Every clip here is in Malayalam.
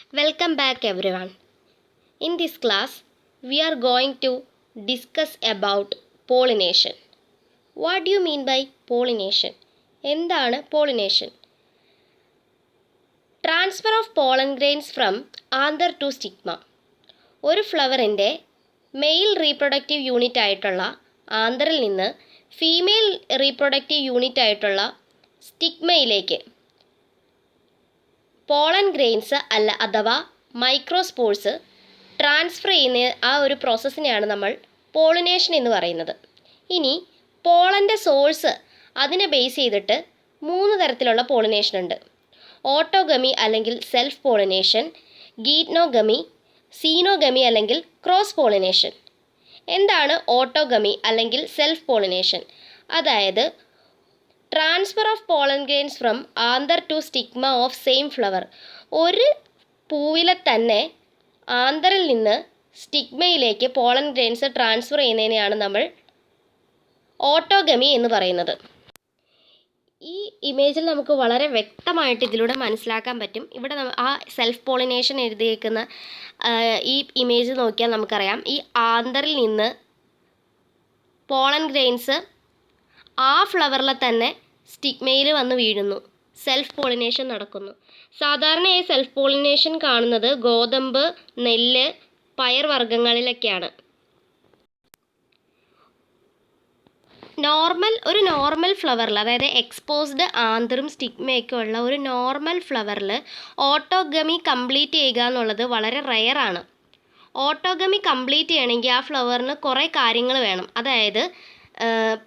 Welcome back everyone. In this class, we are going to discuss about pollination. What do you mean by pollination? എന്താണ് pollination? Transfer of pollen grains from anther to stigma. ഒരു ഫ്ലവറിൻ്റെ മെയിൽ റീപ്രൊഡക്റ്റീവ് യൂണിറ്റ് ആയിട്ടുള്ള ആന്തറിൽ നിന്ന് ഫീമെയിൽ റീപ്രൊഡക്റ്റീവ് യൂണിറ്റ് ആയിട്ടുള്ള സ്റ്റിഗ്മയിലേക്ക് പോളൻ ഗ്രെയിൻസ് അഥവാ മൈക്രോസ്പോർസ് ട്രാൻസ്ഫർ ചെയ്യുന്ന ആ ഒരു പ്രോസസ്സിനെയാണ് നമ്മൾ പോളിനേഷൻ എന്ന് പറയുന്നത്. ഇനി പോളൻ്റെ സോഴ്സ് അതിനെ ബേസ് ചെയ്തിട്ട് 3 തരത്തിലുള്ള പോളിനേഷൻ ഉണ്ട്. ഓട്ടോഗമി അല്ലെങ്കിൽ സെൽഫ് പോളിനേഷൻ, ഗീറ്റ്നോഗമി, സീനോഗമി അല്ലെങ്കിൽ ക്രോസ് പോളിനേഷൻ. എന്താണ് ഓട്ടോഗമി അല്ലെങ്കിൽ സെൽഫ് പോളിനേഷൻ? അതായത് transfer of pollen grains from anther to stigma of same flower. ഒരു പൂവിലെ തന്നെ ആന്തറിൽ നിന്ന് സ്റ്റിഗ്മയിലേക്ക് പോളൻ ഗ്രെയിൻസ് ട്രാൻസ്ഫർ ചെയ്യുന്നതിനെയാണ് നമ്മൾ ഓട്ടോഗമി എന്ന് പറയുന്നത്. ഈ ഇമേജിൽ നമുക്ക് വളരെ വ്യക്തമായിട്ട് ഇതിലൂടെ മനസ്സിലാക്കാൻ പറ്റും. ഇവിടെ ആ സെൽഫ് പോളിനേഷൻ എഴുതിയേക്കുന്ന ഈ ഇമേജ് നോക്കിയാൽ നമുക്കറിയാം, ഈ ആന്തറിൽ നിന്ന് പോളൻ ഗ്രെയിൻസ് ആ ഫ്ലവറിൽ തന്നെ സ്റ്റിഗ്മയിൽ വന്ന് വീഴുന്നു, സെൽഫ് പോളിനേഷൻ നടക്കുന്നു. സാധാരണയായി സെൽഫ് പോളിനേഷൻ കാണുന്നത് ഗോതമ്പ്, നെല്ല്, പയർ വർഗ്ഗങ്ങളിലൊക്കെയാണ്. ഒരു നോർമൽ ഫ്ലവറിൽ, അതായത് എക്സ്പോസ്ഡ് ആന്തറും സ്റ്റിഗ്മയൊക്കെ ഉള്ള ഒരു നോർമൽ ഫ്ലവറിൽ ഓട്ടോഗമി കംപ്ലീറ്റ് ചെയ്യുക എന്നുള്ളത് വളരെ റെയറാണ്. ഓട്ടോഗമി കംപ്ലീറ്റ് ചെയ്യണമെങ്കിൽ ആ ഫ്ലവറിന് കുറേ കാര്യങ്ങൾ വേണം. അതായത്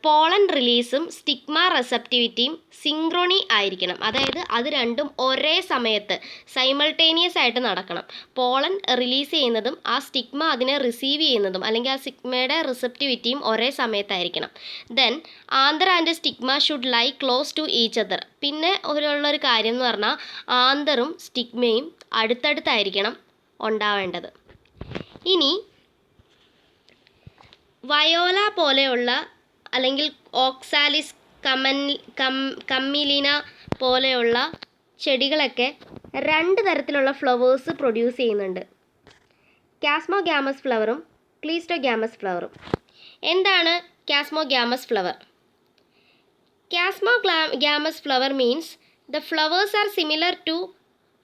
പോളൻ റിലീസും സ്റ്റിഗ്മ റെസപ്റ്റിവിറ്റിയും സിങ്ക്രോണി ആയിരിക്കണം. അതായത് അത് രണ്ടും ഒരേ സമയത്ത് സൈമൾട്ടേനിയസ് ആയിട്ട് നടക്കണം. പോളൻ റിലീസ് ചെയ്യുന്നതും ആ സ്റ്റിഗ്മ അതിനെ റിസീവ് ചെയ്യുന്നതും അല്ലെങ്കിൽ ആ സ്റ്റിഗ്മയുടെ റിസപ്റ്റിവിറ്റിയും ഒരേ സമയത്തായിരിക്കണം. Then anther and stigma should lie close to each other. പിന്നെ ഉള്ളൊരു കാര്യം എന്ന് പറഞ്ഞാൽ ആന്തറും സ്റ്റിഗ്മയും അടുത്തടുത്തായിരിക്കണം ഉണ്ടാവേണ്ടത്. ഇനി വയോല പോലെയുള്ള അല്ലെങ്കിൽ ഓക്സാലിസ് കമ്മിലിന പോലെയുള്ള ചെടികളൊക്കെ 2 തരത്തിലുള്ള ഫ്ലവേഴ്സ് പ്രൊഡ്യൂസ് ചെയ്യുന്നുണ്ട്. കാസ്മോഗ്യാമസ് ഫ്ലവറും ക്ലീസ്റ്റോഗ്യാമസ് ഫ്ലവറും. എന്താണ് chasmogamous flower? Chasmogamous flower means the flowers are similar to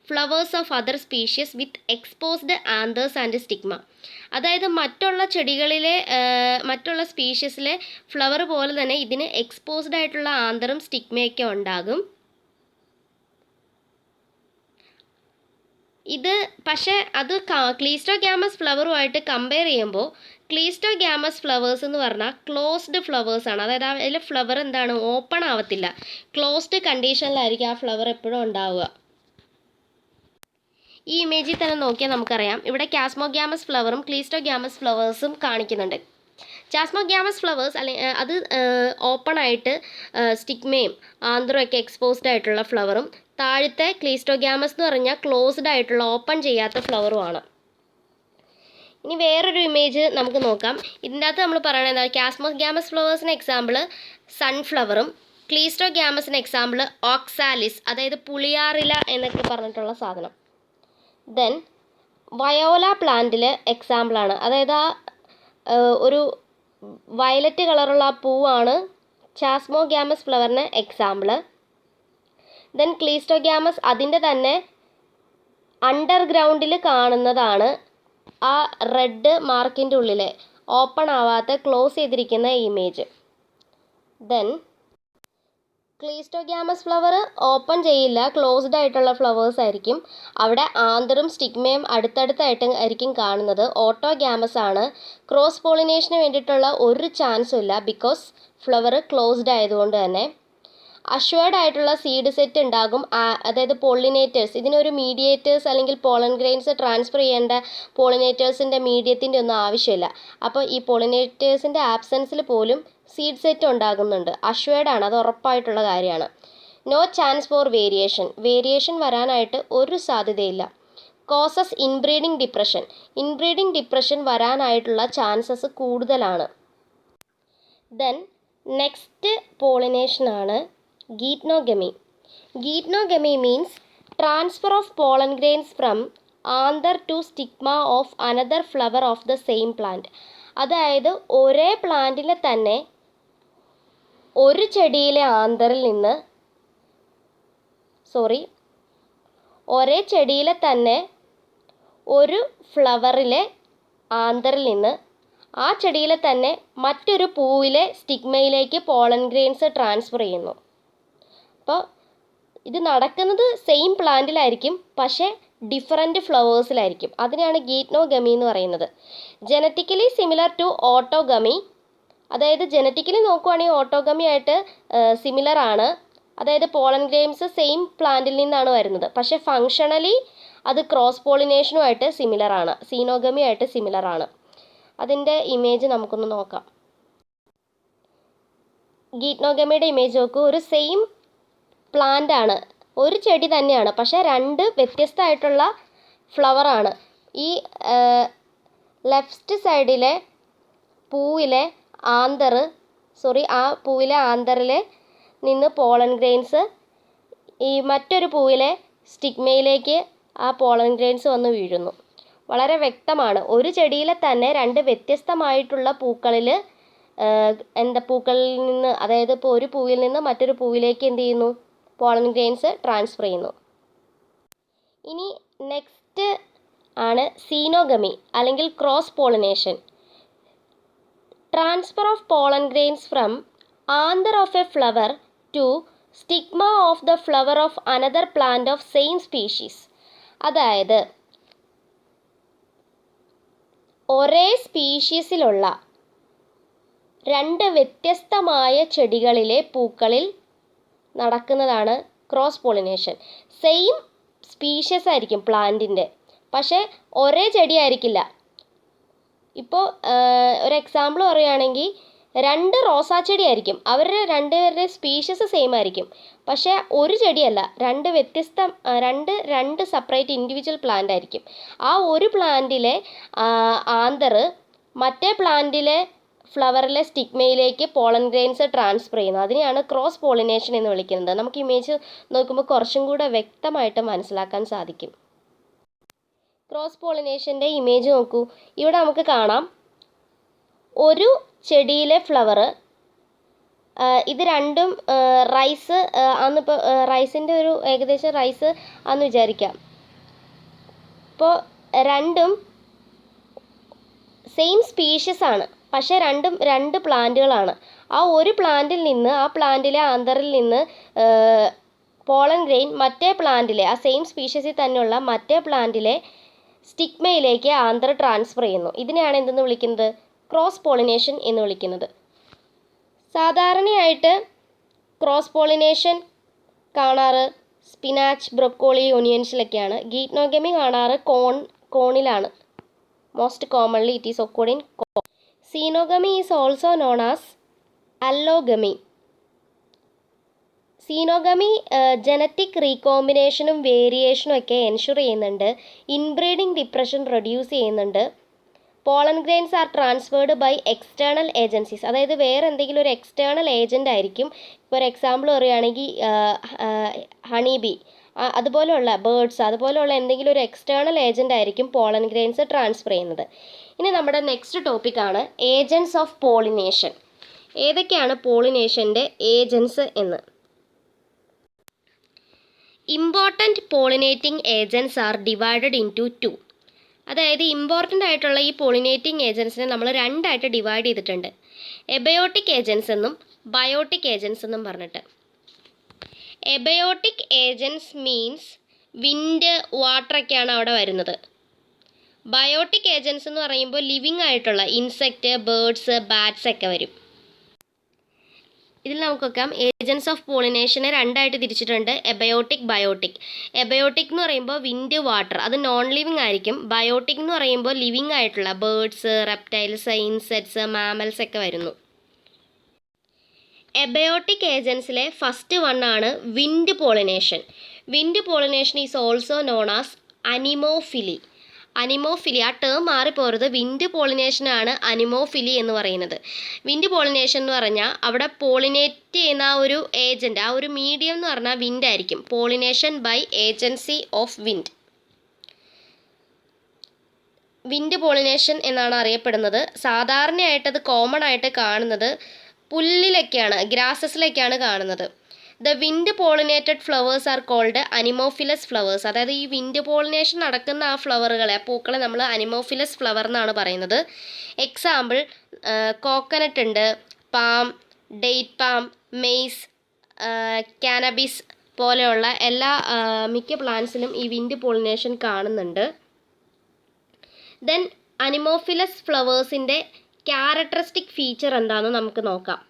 flowers of other species with exposed anthers and stigma. അതായത് മറ്റുള്ള സ്പീഷ്യസിലെ ഫ്ലവർ പോലെ തന്നെ ഇതിന് എക്സ്പോസ്ഡ് ആയിട്ടുള്ള ആന്തറും സ്റ്റിഗ്മയൊക്കെ ഉണ്ടാകും. ഇത് പക്ഷേ അത് ക്ലീസ്റ്റോഗ്യാമസ് ഫ്ലവറുമായിട്ട് കമ്പയർ ചെയ്യുമ്പോൾ ക്ലീസ്റ്റോഗ്യാമസ് ഫ്ലവേഴ്സ് എന്ന് പറഞ്ഞാൽ ക്ലോസ്ഡ് ഫ്ലവേഴ്സാണ്. അതായത് അതിലെ ഫ്ലവർ എന്താണ്, ഓപ്പൺ ആവത്തില്ല. ക്ലോസ്ഡ് കണ്ടീഷനിലായിരിക്കും ആ ഫ്ലവർ എപ്പോഴും ഉണ്ടാവുക. ഈ ഇമേജിൽ തന്നെ നോക്കിയാൽ നമുക്കറിയാം, ഇവിടെ കാസ്മോഗ്യാമസ് ഫ്ലവറും ക്ലീസ്റ്റോഗ്യാമസ് ഫ്ലവേഴ്സും കാണിക്കുന്നുണ്ട്. കാസ്മോഗ്യാമസ് ഫ്ലവേഴ്സ് അത് ഓപ്പൺ ആയിട്ട് സ്റ്റിഗ്മയും ആന്തറും ഒക്കെ എക്സ്പോസ്ഡ് ആയിട്ടുള്ള ഫ്ലവറും, താഴത്തെ ക്ലീസ്റ്റോഗ്യാമസ് എന്ന് പറഞ്ഞാൽ ക്ലോസ്ഡ് ആയിട്ടുള്ള ഓപ്പൺ ചെയ്യാത്ത ഫ്ലവറുമാണ്. ഇനി വേറൊരു ഇമേജ് നമുക്ക് നോക്കാം. ഇതിൻ്റെ അകത്ത് നമ്മൾ പറയുന്നത് എന്താ, കാസ്മോഗ്യാമസ് ഫ്ലവേഴ്സിന് എക്സാമ്പിൾ സൺഫ്ലവറും ക്ലീസ്റ്റോഗ്യാമസിന് എക്സാമ്പിൾ ഓക്സാലിസ്, അതായത് പുളിയാറില എന്നൊക്കെ പറഞ്ഞിട്ടുള്ള സാധനം. ദെൻ വയോല പ്ലാന്റിൽ എക്സാമ്പിളാണ്, അതായത് ഒരു വയലറ്റ് കളറുള്ള ആ പൂവാണ് കാസ്മോഗ്യാമസ് ഫ്ലവറിന് എക്സാമ്പിൾ. ദെൻ ക്ലീസ്റ്റോഗ്യാമസ് അതിൻ്റെ തന്നെ അണ്ടർഗ്രൗണ്ടിൽ കാണുന്നതാണ് ആ റെഡ് മാർക്കിൻ്റെ ഉള്ളിൽ ഓപ്പൺ ആവാത്ത ക്ലോസ് ചെയ്തിരിക്കുന്ന image. Then cleistogamous flower open ചെയ്യില്ല, ക്ലോസ്ഡ് ആയിട്ടുള്ള ഫ്ലവേഴ്സ് ആയിരിക്കും. അവിടെ ആന്തറും സ്റ്റിഗ്മയും അടുത്തടുത്തായിട്ട് ആയിരിക്കും കാണുന്നത്. ഓട്ടോഗ്യാമസ് ആണ്. ക്രോസ് പോളിനേഷന് വേണ്ടിയിട്ടുള്ള ഒരു ചാൻസും ഇല്ല, ബിക്കോസ് ഫ്ലവർ ക്ലോസ്ഡ് ആയതുകൊണ്ട് തന്നെ. അഷ്വേർഡ് ആയിട്ടുള്ള സീഡ് സെറ്റ് ഉണ്ടാകും, അതായത് പോളിനേറ്റേഴ്സ്. ഇതിനൊരു മീഡിയേറ്റേഴ്സ് അല്ലെങ്കിൽ പോളൻ ഗ്രെയിൻസ് ട്രാൻസ്ഫർ ചെയ്യേണ്ട പോളിനേറ്റേഴ്സിൻ്റെ മീഡിയത്തിൻ്റെ ഒന്നും ആവശ്യമില്ല. അപ്പോൾ ഈ പോളിനേറ്റേഴ്സിൻ്റെ ആബ്സെൻസിൽ പോലും സീഡ് സെറ്റ് ഉണ്ടാകുന്നുണ്ട്. അഷ്വേർഡ് ആണ്, അത് ഉറപ്പായിട്ടുള്ള കാര്യമാണ്. നോ ചാൻസ് ഫോർ വേരിയേഷൻ വരാനായിട്ട് ഒരു സാധ്യതയില്ല. കോസസ് ഇൻബ്രീഡിംഗ് ഡിപ്രഷൻ വരാനായിട്ടുള്ള ചാൻസസ് കൂടുതലാണ്. ദെൻ നെക്സ്റ്റ് പോളിനേഷനാണ് geitonogamy. Geitonogamy means transfer of pollen grains from anther to stigma of another flower of the same plant. അതായത് ഒരേ പ്ലാന്റിലെ തന്നെ ഒരു ചെടിയിലെ ആന്തറിൽ നിന്ന് ഒരേ ചെടിയിലെ തന്നെ ഒരു ഫ്ലവറിലെ ആന്തറിൽ നിന്ന് ആ ചെടിയിലെ തന്നെ മറ്റൊരു പൂവിലെ സ്റ്റിഗ്മയിലേക്ക് പോളൻ ഗ്രെയിൻസ് ട്രാൻസ്ഫർ ചെയ്യുന്നു. അപ്പോൾ ഇത് നടക്കുന്നത് സെയിം പ്ലാന്റിലായിരിക്കും, പക്ഷേ ഡിഫറൻറ്റ് ഫ്ലവേഴ്സിലായിരിക്കും. അതിനെയാണ് ഗീറ്റ്നോഗമി എന്ന് പറയുന്നത്. ജനറ്റിക്കലി സിമിലർ ടു ഓട്ടോഗമി, അതായത് ജനറ്റിക്കലി നോക്കുവാണെങ്കിൽ ഓട്ടോഗമി ആയിട്ട് സിമിലർ ആണ്. അതായത് പോളൻ ഗ്രെയിൻസ് സെയിം പ്ലാന്റിൽ നിന്നാണ് വരുന്നത്, പക്ഷേ ഫങ്ഷണലി അത് ക്രോസ് പോളിനേഷനുമായിട്ട് സിമിലർ ആണ്, സീനോഗമി ആയിട്ട് സിമിലർ ആണ്. അതിൻ്റെ ഇമേജ് നമുക്കൊന്ന് നോക്കാം. ഗീറ്റ്നോഗമിയുടെ ഇമേജ് നോക്കൂ. ഒരു സെയിം പ്ലാന്റ് ആണ്, ഒരു ചെടി തന്നെയാണ്, പക്ഷേ രണ്ട് വ്യത്യസ്തമായിട്ടുള്ള ഫ്ലവറാണ്. ഈ ലെഫ്റ്റ് സൈഡിലെ പൂവിലെ പൂവിലെ ആന്തറിൽ നിന്ന് പോളൻ ഗ്രെയിൻസ് ഈ മറ്റൊരു പൂവിലെ സ്റ്റിഗ്മയിലേക്ക് ആ പോളൻ ഗ്രെയിൻസ് വന്ന് വീഴുന്നു. വളരെ വ്യക്തമാണ്. ഒരു ചെടിയിലെ തന്നെ രണ്ട് വ്യത്യസ്തമായിട്ടുള്ള പൂക്കളിൽ നിന്ന്, അതായത് ഇപ്പോൾ ഒരു പൂവിൽ നിന്ന് മറ്റൊരു പൂവിലേക്ക് എന്ത് ചെയ്യുന്നു, പോളൻ ഗ്രെയിൻസ് ട്രാൻസ്ഫർ ചെയ്യുന്നു. ഇനി നെക്സ്റ്റ് ആണ് സീനോഗമി അല്ലെങ്കിൽ cross pollination. Transfer of pollen grains from anther of a flower to stigma of the flower of another plant of same species. അതായത് ഒരേ സ്പീഷീസിലുള്ള രണ്ട് വ്യത്യസ്തമായ ചെടികളിലെ പൂക്കളിൽ നടക്കുന്നതാണ് ക്രോസ് പോളിനേഷൻ. സെയിം സ്പീഷ്യസ് ആയിരിക്കും പ്ലാന്റിൻ്റെ, പക്ഷേ ഒരേ ചെടി ആയിരിക്കില്ല. ഇപ്പോൾ ഒരു എക്സാമ്പിൾ പറയുകയാണെങ്കിൽ രണ്ട് റോസാ ചെടി ആയിരിക്കും, അവരുടെ രണ്ടുപേരുടെ സ്പീഷ്യസ് സെയിം ആയിരിക്കും, പക്ഷേ ഒരു ചെടിയല്ല, രണ്ട് സെപ്പറേറ്റ് ഇൻഡിവിജ്വൽ പ്ലാന്റ് ആയിരിക്കും. ആ ഒരു പ്ലാന്റിലെ ആന്തർ മറ്റേ പ്ലാന്റിലെ ഫ്ലവറിലെ സ്റ്റിഗ്മയിലേക്ക് പോളൻ ഗ്രെയിൻസ് ട്രാൻസ്ഫർ ചെയ്യുന്നു. അതിനെയാണ് ക്രോസ് പോളിനേഷൻ എന്ന് വിളിക്കുന്നത്. നമുക്ക് ഇമേജ് നോക്കുമ്പോൾ കുറച്ചും കൂടെ വ്യക്തമായിട്ട് മനസ്സിലാക്കാൻ സാധിക്കും. ക്രോസ് പോളിനേഷൻ്റെ ഇമേജ് നോക്കൂ. ഇവിടെ നമുക്ക് കാണാം ഒരു ചെടിയിലെ ഫ്ലവർ, ഇത് രണ്ടും റൈസ് ആന്നിപ്പോൾ റൈസിൻ്റെ ഒരു ഏകദേശം റൈസ് ആണെന്ന് വിചാരിക്കാം. ഇപ്പോൾ രണ്ടും സെയിം സ്പീഷ്യസ് ആണ്, പക്ഷേ രണ്ടും രണ്ട് പ്ലാന്റുകളാണ്. ആ ഒരു പ്ലാന്റിൽ നിന്ന്, ആ പ്ലാന്റിലെ ആന്തറിൽ നിന്ന് പോളൻ ഗ്രെയിൻ മറ്റേ പ്ലാന്റിലെ, ആ സെയിം സ്പീഷ്യസിൽ തന്നെയുള്ള മറ്റേ പ്ലാന്റിലെ സ്റ്റിഗ്മയിലേക്ക് ആന്തർ ട്രാൻസ്ഫർ ചെയ്യുന്നു. ഇതിനെയാണ് എന്തെന്ന് വിളിക്കുന്നത്, ക്രോസ് പോളിനേഷൻ എന്ന് വിളിക്കുന്നത്. സാധാരണയായിട്ട് ക്രോസ് പോളിനേഷൻ കാണാറ് സ്പിനാച്ച്, ബ്രൊക്കോളി, ഒനിയൻസിലൊക്കെയാണ്. ഗീറ്റ്നോഗമി കാണാറ് കോണിലാണ്. Most commonly it is occurred in corn. Xenogamy is also known as allogamy. Xenogamy genetic റീകോമ്പിനേഷനും വേരിയേഷനും ഒക്കെ എൻഷുർ ചെയ്യുന്നുണ്ട്. ഇൻബ്രീഡിംഗ് ഡിപ്രഷൻ റെഡ്യൂസ് ചെയ്യുന്നുണ്ട്. Pollen grains are transferred by external agencies. അതായത് വേറെ എന്തെങ്കിലും ഒരു എക്സ്റ്റേണൽ ഏജൻ്റ് ആയിരിക്കും. ഇപ്പോൾ ഒരു എക്സാമ്പിൾ പറയുകയാണെങ്കിൽ ഹണി ബി, അതുപോലെയുള്ള ബേർഡ്സ്, അതുപോലെയുള്ള എന്തെങ്കിലും ഒരു എക്സ്റ്റേണൽ ഏജൻ്റ് ആയിരിക്കും പോളൻ ഗ്രെയിൻസ് ട്രാൻസ്ഫർ ചെയ്യുന്നത്. ഇനി നമ്മുടെ നെക്സ്റ്റ് ടോപ്പിക്കാണ് ഏജൻസ് ഓഫ് പോളിനേഷൻ. ഏതൊക്കെയാണ് പോളിനേഷൻ്റെ ഏജൻസ് എന്ന്. Important pollinating agents are divided into 2. അതായത് ഇമ്പോർട്ടൻ്റ് ആയിട്ടുള്ള ഈ പോളിനേറ്റിംഗ് ഏജൻസിനെ നമ്മൾ രണ്ടായിട്ട് ഡിവൈഡ് ചെയ്തിട്ടുണ്ട്. എബയോട്ടിക് ഏജൻസ് എന്നും ബയോട്ടിക് ഏജൻസ് എന്നും പറഞ്ഞിട്ട്. എബയോട്ടിക് ഏജൻസ് മീൻസ് വിൻഡ്, വാട്ടറൊക്കെയാണ് അവിടെ വരുന്നത്. ബയോട്ടിക് ഏജൻസ് എന്ന് പറയുമ്പോൾ ലിവിങ് ആയിട്ടുള്ള ഇൻസെക്റ്റ്, ബേർഡ്സ്, ബാറ്റ്സ് ഒക്കെ വരും. ഇതിൽ നമുക്ക് നോക്കാം ഏജൻസ് ഓഫ് പോളിനേഷനെ രണ്ടായിട്ട് തിരിച്ചിട്ടുണ്ട്, എബയോട്ടിക്, ബയോട്ടിക്. എബയോട്ടിക് എന്ന് പറയുമ്പോൾ വിൻഡ്, വാട്ടർ, അത് നോൺ ലിവിങ് ആയിരിക്കും. ബയോട്ടിക് എന്ന് പറയുമ്പോൾ ലിവിങ് ആയിട്ടുള്ള ബേർഡ്സ്, റെപ്റ്റൈൽസ്, ഇൻസെക്ട്സ്, മാമൽസ് ഒക്കെ വരുന്നു. എബയോട്ടിക് ഏജൻസിലെ ഫസ്റ്റ് വൺ ആണ് wind pollination. Wind pollination is also known as anemophily. Anemophily, ആ ടേം മാറിപ്പോരുത്. വിൻഡ് പോളിനേഷനാണ് അനിമോഫിലി എന്ന് പറയുന്നത്. വിൻഡ് പോളിനേഷൻ എന്ന് പറഞ്ഞാൽ അവിടെ പോളിനേറ്റ് ചെയ്യുന്ന ആ ഒരു ഏജൻറ്റ്, ആ ഒരു മീഡിയം എന്ന് പറഞ്ഞാൽ വിൻഡ് ആയിരിക്കും. Pollination by agency of wind. Wind pollination എന്നാണ് അറിയപ്പെടുന്നത്. സാധാരണയായിട്ടത് കോമൺ ആയിട്ട് കാണുന്നത് പുല്ലിലൊക്കെയാണ്, ഗ്രാസസിലൊക്കെയാണ് കാണുന്നത്. The wind pollinated flowers are called anemophilous flowers. അതായത് ഈ വിൻഡ് പോളിനേഷൻ നടക്കുന്ന ആ ഫ്ലവറുകളെ, ആ പൂക്കളെ നമ്മൾ അനിമോഫിലസ് ഫ്ലവർ എന്നാണ് പറയുന്നത്. എക്സാമ്പിൾ കോക്കനട്ട് ഉണ്ട്, palm, date palm, maze, cannabis പോലെയുള്ള എല്ലാ മിക്ക പ്ലാന്റ്സിലും ഈ വിൻഡ് പോളിനേഷൻ കാണുന്നുണ്ട്. ദെൻ അനിമോഫിലസ് ഫ്ലവേഴ്സിൻ്റെ ക്യാരക്ടറിസ്റ്റിക് ഫീച്ചർ എന്താണെന്ന് നമുക്ക് നോക്കാം.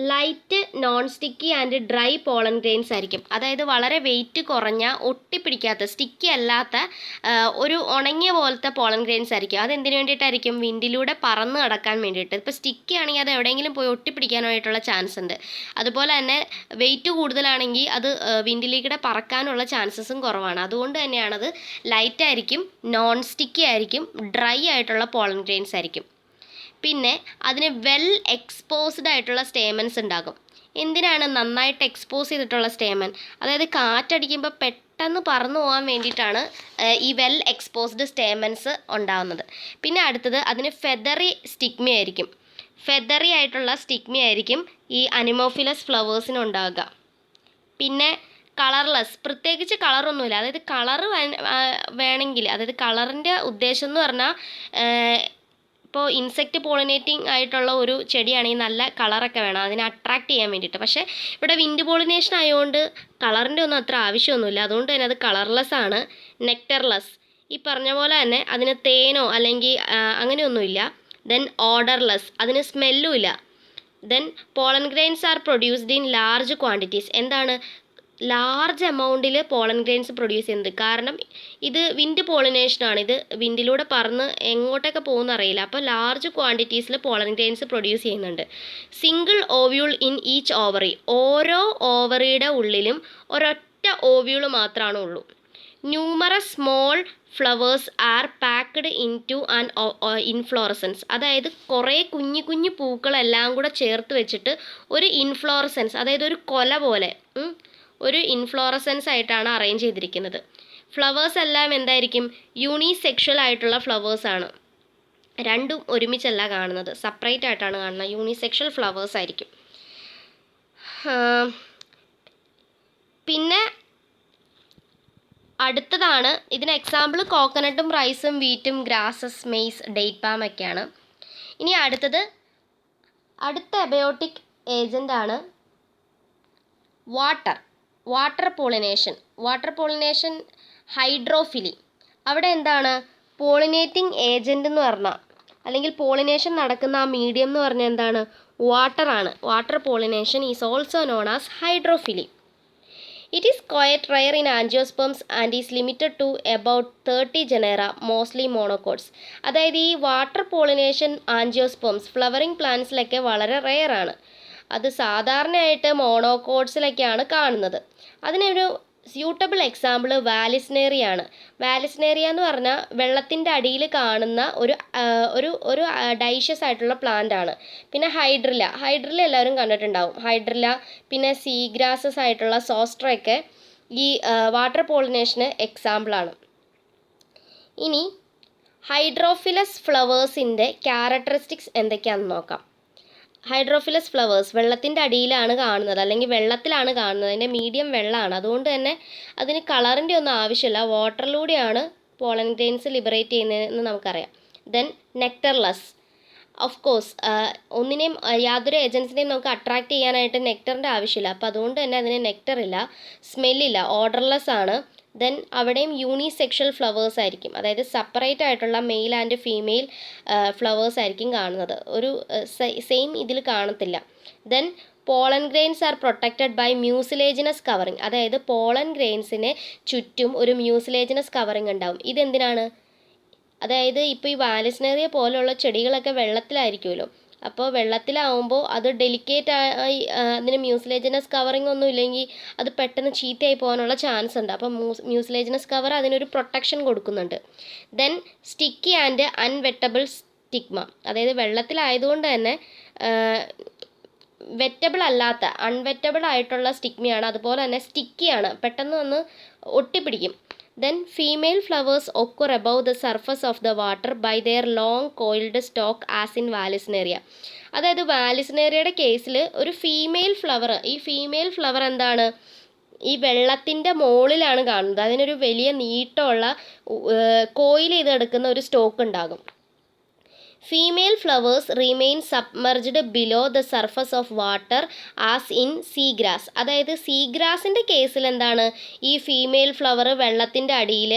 Light, non sticky and dry pollen grains ആയിരിക്കും. അതായത് വളരെ വെയിറ്റ് കുറഞ്ഞ, ഒട്ടിപ്പിടിക്കാത്ത, സ്റ്റിക്കി അല്ലാത്ത ഒരു ഉണങ്ങിയ പോലത്തെ പോളൻ ഗ്രെയിൻസ് ആയിരിക്കും. അതെന്തിനു വേണ്ടിയിട്ടായിരിക്കും? വിൻഡിലൂടെ പറന്ന് നടക്കാൻ വേണ്ടിയിട്ട്. ഇപ്പോൾ സ്റ്റിക്കി ആണെങ്കിൽ അത് എവിടെയെങ്കിലും പോയി ഒട്ടിപ്പിടിക്കാനായിട്ടുള്ള ചാൻസ് ഉണ്ട്. അതുപോലെ തന്നെ വെയിറ്റ് കൂടുതലാണെങ്കിൽ അത് വിൻഡിലേക്കൂടെ പറക്കാനുള്ള ചാൻസസും കുറവാണ്. അതുകൊണ്ട് തന്നെയാണത് ലൈറ്റ് ആയിരിക്കും, നോൺ സ്റ്റിക്കി ആയിരിക്കും, ഡ്രൈ ആയിട്ടുള്ള പോളൻ ഗ്രെയിൻസ് ആയിരിക്കും. പിന്നെ അതിന് വെൽ എക്സ്പോസ്ഡ് ആയിട്ടുള്ള സ്റ്റേമൻസ് ഉണ്ടാകും. എന്തിനാണ് നന്നായിട്ട് എക്സ്പോസ് ചെയ്തിട്ടുള്ള സ്റ്റേമൻ? അതായത് കാറ്റടിക്കുമ്പോൾ പെട്ടെന്ന് പറന്നു പോകാൻ വേണ്ടിയിട്ടാണ് ഈ വെൽ എക്സ്പോസ്ഡ് സ്റ്റേമൻസ് ഉണ്ടാകുന്നത്. പിന്നെ അടുത്തത് അതിന് ഫെദറി സ്റ്റിഗ്മ ആയിരിക്കും. ഫെദറി ആയിട്ടുള്ള സ്റ്റിഗ്മ ആയിരിക്കും ഈ അനിമോഫിലസ് ഫ്ലവേഴ്സിന് ഉണ്ടാകുക. പിന്നെ കളർലെസ്, പ്രത്യേകിച്ച് കളറൊന്നുമില്ല. അതായത് കളറ് വേണമെങ്കിൽ, അതായത് കളറിൻ്റെ ഉദ്ദേശം എന്ന് പറഞ്ഞാൽ ഇപ്പോൾ ഇൻസെക്റ്റ് പോളിനേറ്റിംഗ് ആയിട്ടുള്ള ഒരു ചെടിയാണെങ്കിൽ നല്ല കളറൊക്കെ വേണം അതിനെ അട്രാക്റ്റ് ചെയ്യാൻ വേണ്ടിയിട്ട്. പക്ഷേ ഇവിടെ വിൻഡ് പോളിനേഷൻ ആയതുകൊണ്ട് കളറിൻ്റെ ഒന്നും അത്ര ആവശ്യമൊന്നുമില്ല. അതുകൊണ്ട് തന്നെ അത് കളർലെസ് ആണ്. നെക്ടർലെസ്, ഈ പറഞ്ഞ പോലെ തന്നെ അതിന് തേനോ അല്ലെങ്കിൽ അങ്ങനെയൊന്നുമില്ല. ദെൻ ഓർഡർലെസ്, അതിന് സ്മെല്ലും ഇല്ല. Then pollen grains are produced in large quantities. എന്താണ്? ലാർജ് എമൗണ്ടിൽ പോളൻ ഗ്രെയിൻസ് പ്രൊഡ്യൂസ് ചെയ്യുന്നത്. കാരണം ഇത് വിൻഡ് പോളിനേഷനാണ്. ഇത് വിൻഡിലൂടെ പറന്ന് എങ്ങോട്ടൊക്കെ പോകുന്ന അറിയില്ല. അപ്പോൾ ലാർജ് ക്വാണ്ടിറ്റീസിൽ പോളൻ ഗ്രെയിൻസ് പ്രൊഡ്യൂസ് ചെയ്യുന്നുണ്ട്. Single ovule in each ovary. ഓരോ ഓവറിയുടെ ഉള്ളിലും ഒരൊറ്റ ഓവ്യൂൾ മാത്രമാണ് ഉള്ളൂ. Numerous small flowers are packed into an inflorescence. അതായത് കുറേ കുഞ്ഞു കുഞ്ഞു പൂക്കളെല്ലാം കൂടെ ചേർത്ത് വെച്ചിട്ട് ഒരു ഇൻഫ്ലോറസൻസ്, അതായത് ഒരു കൊല പോലെ ഒരു ഇൻഫ്ലോറസൻസ് ആയിട്ടാണ് അറേഞ്ച് ചെയ്തിരിക്കുന്നത്. ഫ്ലവേഴ്സ് എല്ലാം എന്തായിരിക്കും? യൂണിസെക്ഷൽ ആയിട്ടുള്ള ഫ്ലവേഴ്സാണ്. രണ്ടും ഒരുമിച്ചല്ല കാണുന്നത്, സെപ്പറേറ്റ് ആയിട്ടാണ് കാണുന്നത്. യൂണിസെക്ഷൽ ഫ്ലവേഴ്സ് ആയിരിക്കും. പിന്നെ അടുത്തതാണ്, ഇതിന് എക്സാമ്പിൾ കോക്കനട്ടും റൈസും വീറ്റും ഗ്രാസസ്, മെയ്സ്, ഡേറ്റ് പാം ഒക്കെയാണ്. ഇനി അടുത്ത എബയോട്ടിക് ഏജൻ്റാണ് വാട്ടർ പോളിനേഷൻ ഹൈഡ്രോഫിലി. അവിടെ എന്താണ് പോളിനേറ്റിംഗ് ഏജൻ്റ് എന്ന് പറഞ്ഞാൽ, അല്ലെങ്കിൽ പോളിനേഷൻ നടക്കുന്ന ആ മീഡിയം എന്ന് പറഞ്ഞാൽ എന്താണ്? വാട്ടറാണ്. Water pollination is also known as hydrophily. It is quite rare in angiosperms and is limited to about 30 genera, mostly monocots. അതായത് ഈ വാട്ടർ പോളിനേഷൻ ആൻജിയോസ്പേംസ് ഫ്ലവറിംഗ് പ്ലാന്റ്സിലൊക്കെ വളരെ റെയർ ആണ്. അത് സാധാരണയായിട്ട് മോണോകോട്സിലൊക്കെയാണ് കാണുന്നത്. അതിനൊരു സ്യൂട്ടബിൾ എക്സാമ്പിൾ വാലിസ്നേറിയാണ്. വാലിസ്നേറിയ എന്ന് പറഞ്ഞാൽ വെള്ളത്തിൻ്റെ അടിയിൽ കാണുന്ന ഒരു ഡൈഷ്യസ് ആയിട്ടുള്ള പ്ലാന്റ് ആണ്. പിന്നെ ഹൈഡ്രില്ല എല്ലാവരും കണ്ടിട്ടുണ്ടാവും. ഹൈഡ്രില്ല, പിന്നെ സീഗ്രാസസ് ആയിട്ടുള്ള സോസ്ട്രയൊക്കെ ഈ വാട്ടർ പോളിനേഷന് എക്സാമ്പിളാണ്. ഇനി ഹൈഡ്രോഫിലസ് ഫ്ലവേഴ്സിൻ്റെ ക്യാരക്ടറിസ്റ്റിക്സ് എന്തൊക്കെയാണെന്ന് നോക്കാം. ഹൈഡ്രോഫിലസ് ഫ്ലവേഴ്സ് വെള്ളത്തിൻ്റെ അടിയിലാണ് കാണുന്നത്, അല്ലെങ്കിൽ വെള്ളത്തിലാണ് കാണുന്നത്. അതിൻ്റെ മീഡിയം വെള്ളമാണ്. അതുകൊണ്ട് തന്നെ അതിന് കളറിൻ്റെ ഒന്നും ആവശ്യമില്ല. വാട്ടറിലൂടെയാണ് പോളൻ ഗ്രെയിൻസ് ലിബറേറ്റ് ചെയ്യുന്നതെന്ന് നമുക്കറിയാം. ദെൻ നെക്ടർലെസ്, ഓഫ് കോഴ്സ് ഒന്നിനെയും യാതൊരു ഏജൻസിനെയും നമുക്ക് അട്രാക്റ്റ് ചെയ്യാനായിട്ട് നെക്ടറിൻ്റെ ആവശ്യമില്ല. അപ്പോൾ അതുകൊണ്ട് തന്നെ അതിന് നെക്ടറില്ല, സ്മെല്ലില്ല, ഓർഡർലെസ് ആണ്. ദെൻ അവിടെയും യൂണിസെക്ഷൽ ഫ്ലവേഴ്സ് ആയിരിക്കും. അതായത് സെപ്പറേറ്റ് ആയിട്ടുള്ള മെയിൽ ആൻഡ് ഫീമെയിൽ ഫ്ലവേഴ്സ് ആയിരിക്കും കാണുന്നത്. ഒരു സെയിം ഇതിൽ കാണത്തില്ല. Then pollen grains are protected by mucilaginous covering. അതായത് പോളൻ ഗ്രെയിൻസിന് ചുറ്റും ഒരു മ്യൂസിലേജിനസ് കവറിങ് ഉണ്ടാവും. ഇതെന്തിനാണ്? അതായത് ഇപ്പോൾ ഈ വാലിസ്നേറിയ പോലെയുള്ള ചെടികളൊക്കെ വെള്ളത്തിലായിരിക്കുമല്ലോ. അപ്പോൾ വെള്ളത്തിലാവുമ്പോൾ അത് ഡെലിക്കേറ്റ് ആയി അതിന് മ്യൂസിലേജിനസ് കവറിങ് ഒന്നും ഇല്ലെങ്കിൽ അത് പെട്ടെന്ന് ചീത്തയായി പോകാനുള്ള ചാൻസ് ഉണ്ട്. അപ്പോൾ മ്യൂസിലേജിനസ് കവർ അതിനൊരു പ്രൊട്ടക്ഷൻ കൊടുക്കുന്നുണ്ട്. Then sticky and unwettable stigma. അതായത് വെള്ളത്തിലായതുകൊണ്ട് തന്നെ വെറ്റബിൾ അല്ലാത്ത, അൺവെറ്റബിൾ ആയിട്ടുള്ള സ്റ്റിഗ്മയാണ്. അതുപോലെ തന്നെ സ്റ്റിക്കിയാണ്, പെട്ടെന്ന് വന്ന് ഒട്ടിപ്പിടിക്കും. Then female flowers occur above the surface of the water by their long coiled stalk as in Vallisneria. അതായത് വാലിസ്നേറിയയുടെ കേസിൽ ഒരു ഫീമെയിൽ ഫ്ലവർ, ഈ ഫീമെയിൽ ഫ്ലവർ എന്താണ്, ഈ വെള്ളത്തിൻ്റെ മുകളിലാണ് കാണുന്നത്. അതിനൊരു വലിയ നീട്ടമുള്ള കോയിൽ ചെയ്ത് എടുക്കുന്ന ഒരു സ്റ്റോക്ക് ഉണ്ടാകും. Female flowers remain submerged below the surface of water as in seagrass. അതായത് സീഗ്രാസിൻ്റെ കേസിൽ എന്താണ്, ഈ ഫീമെയിൽ ഫ്ലവർ വെള്ളത്തിൻ്റെ അടിയിൽ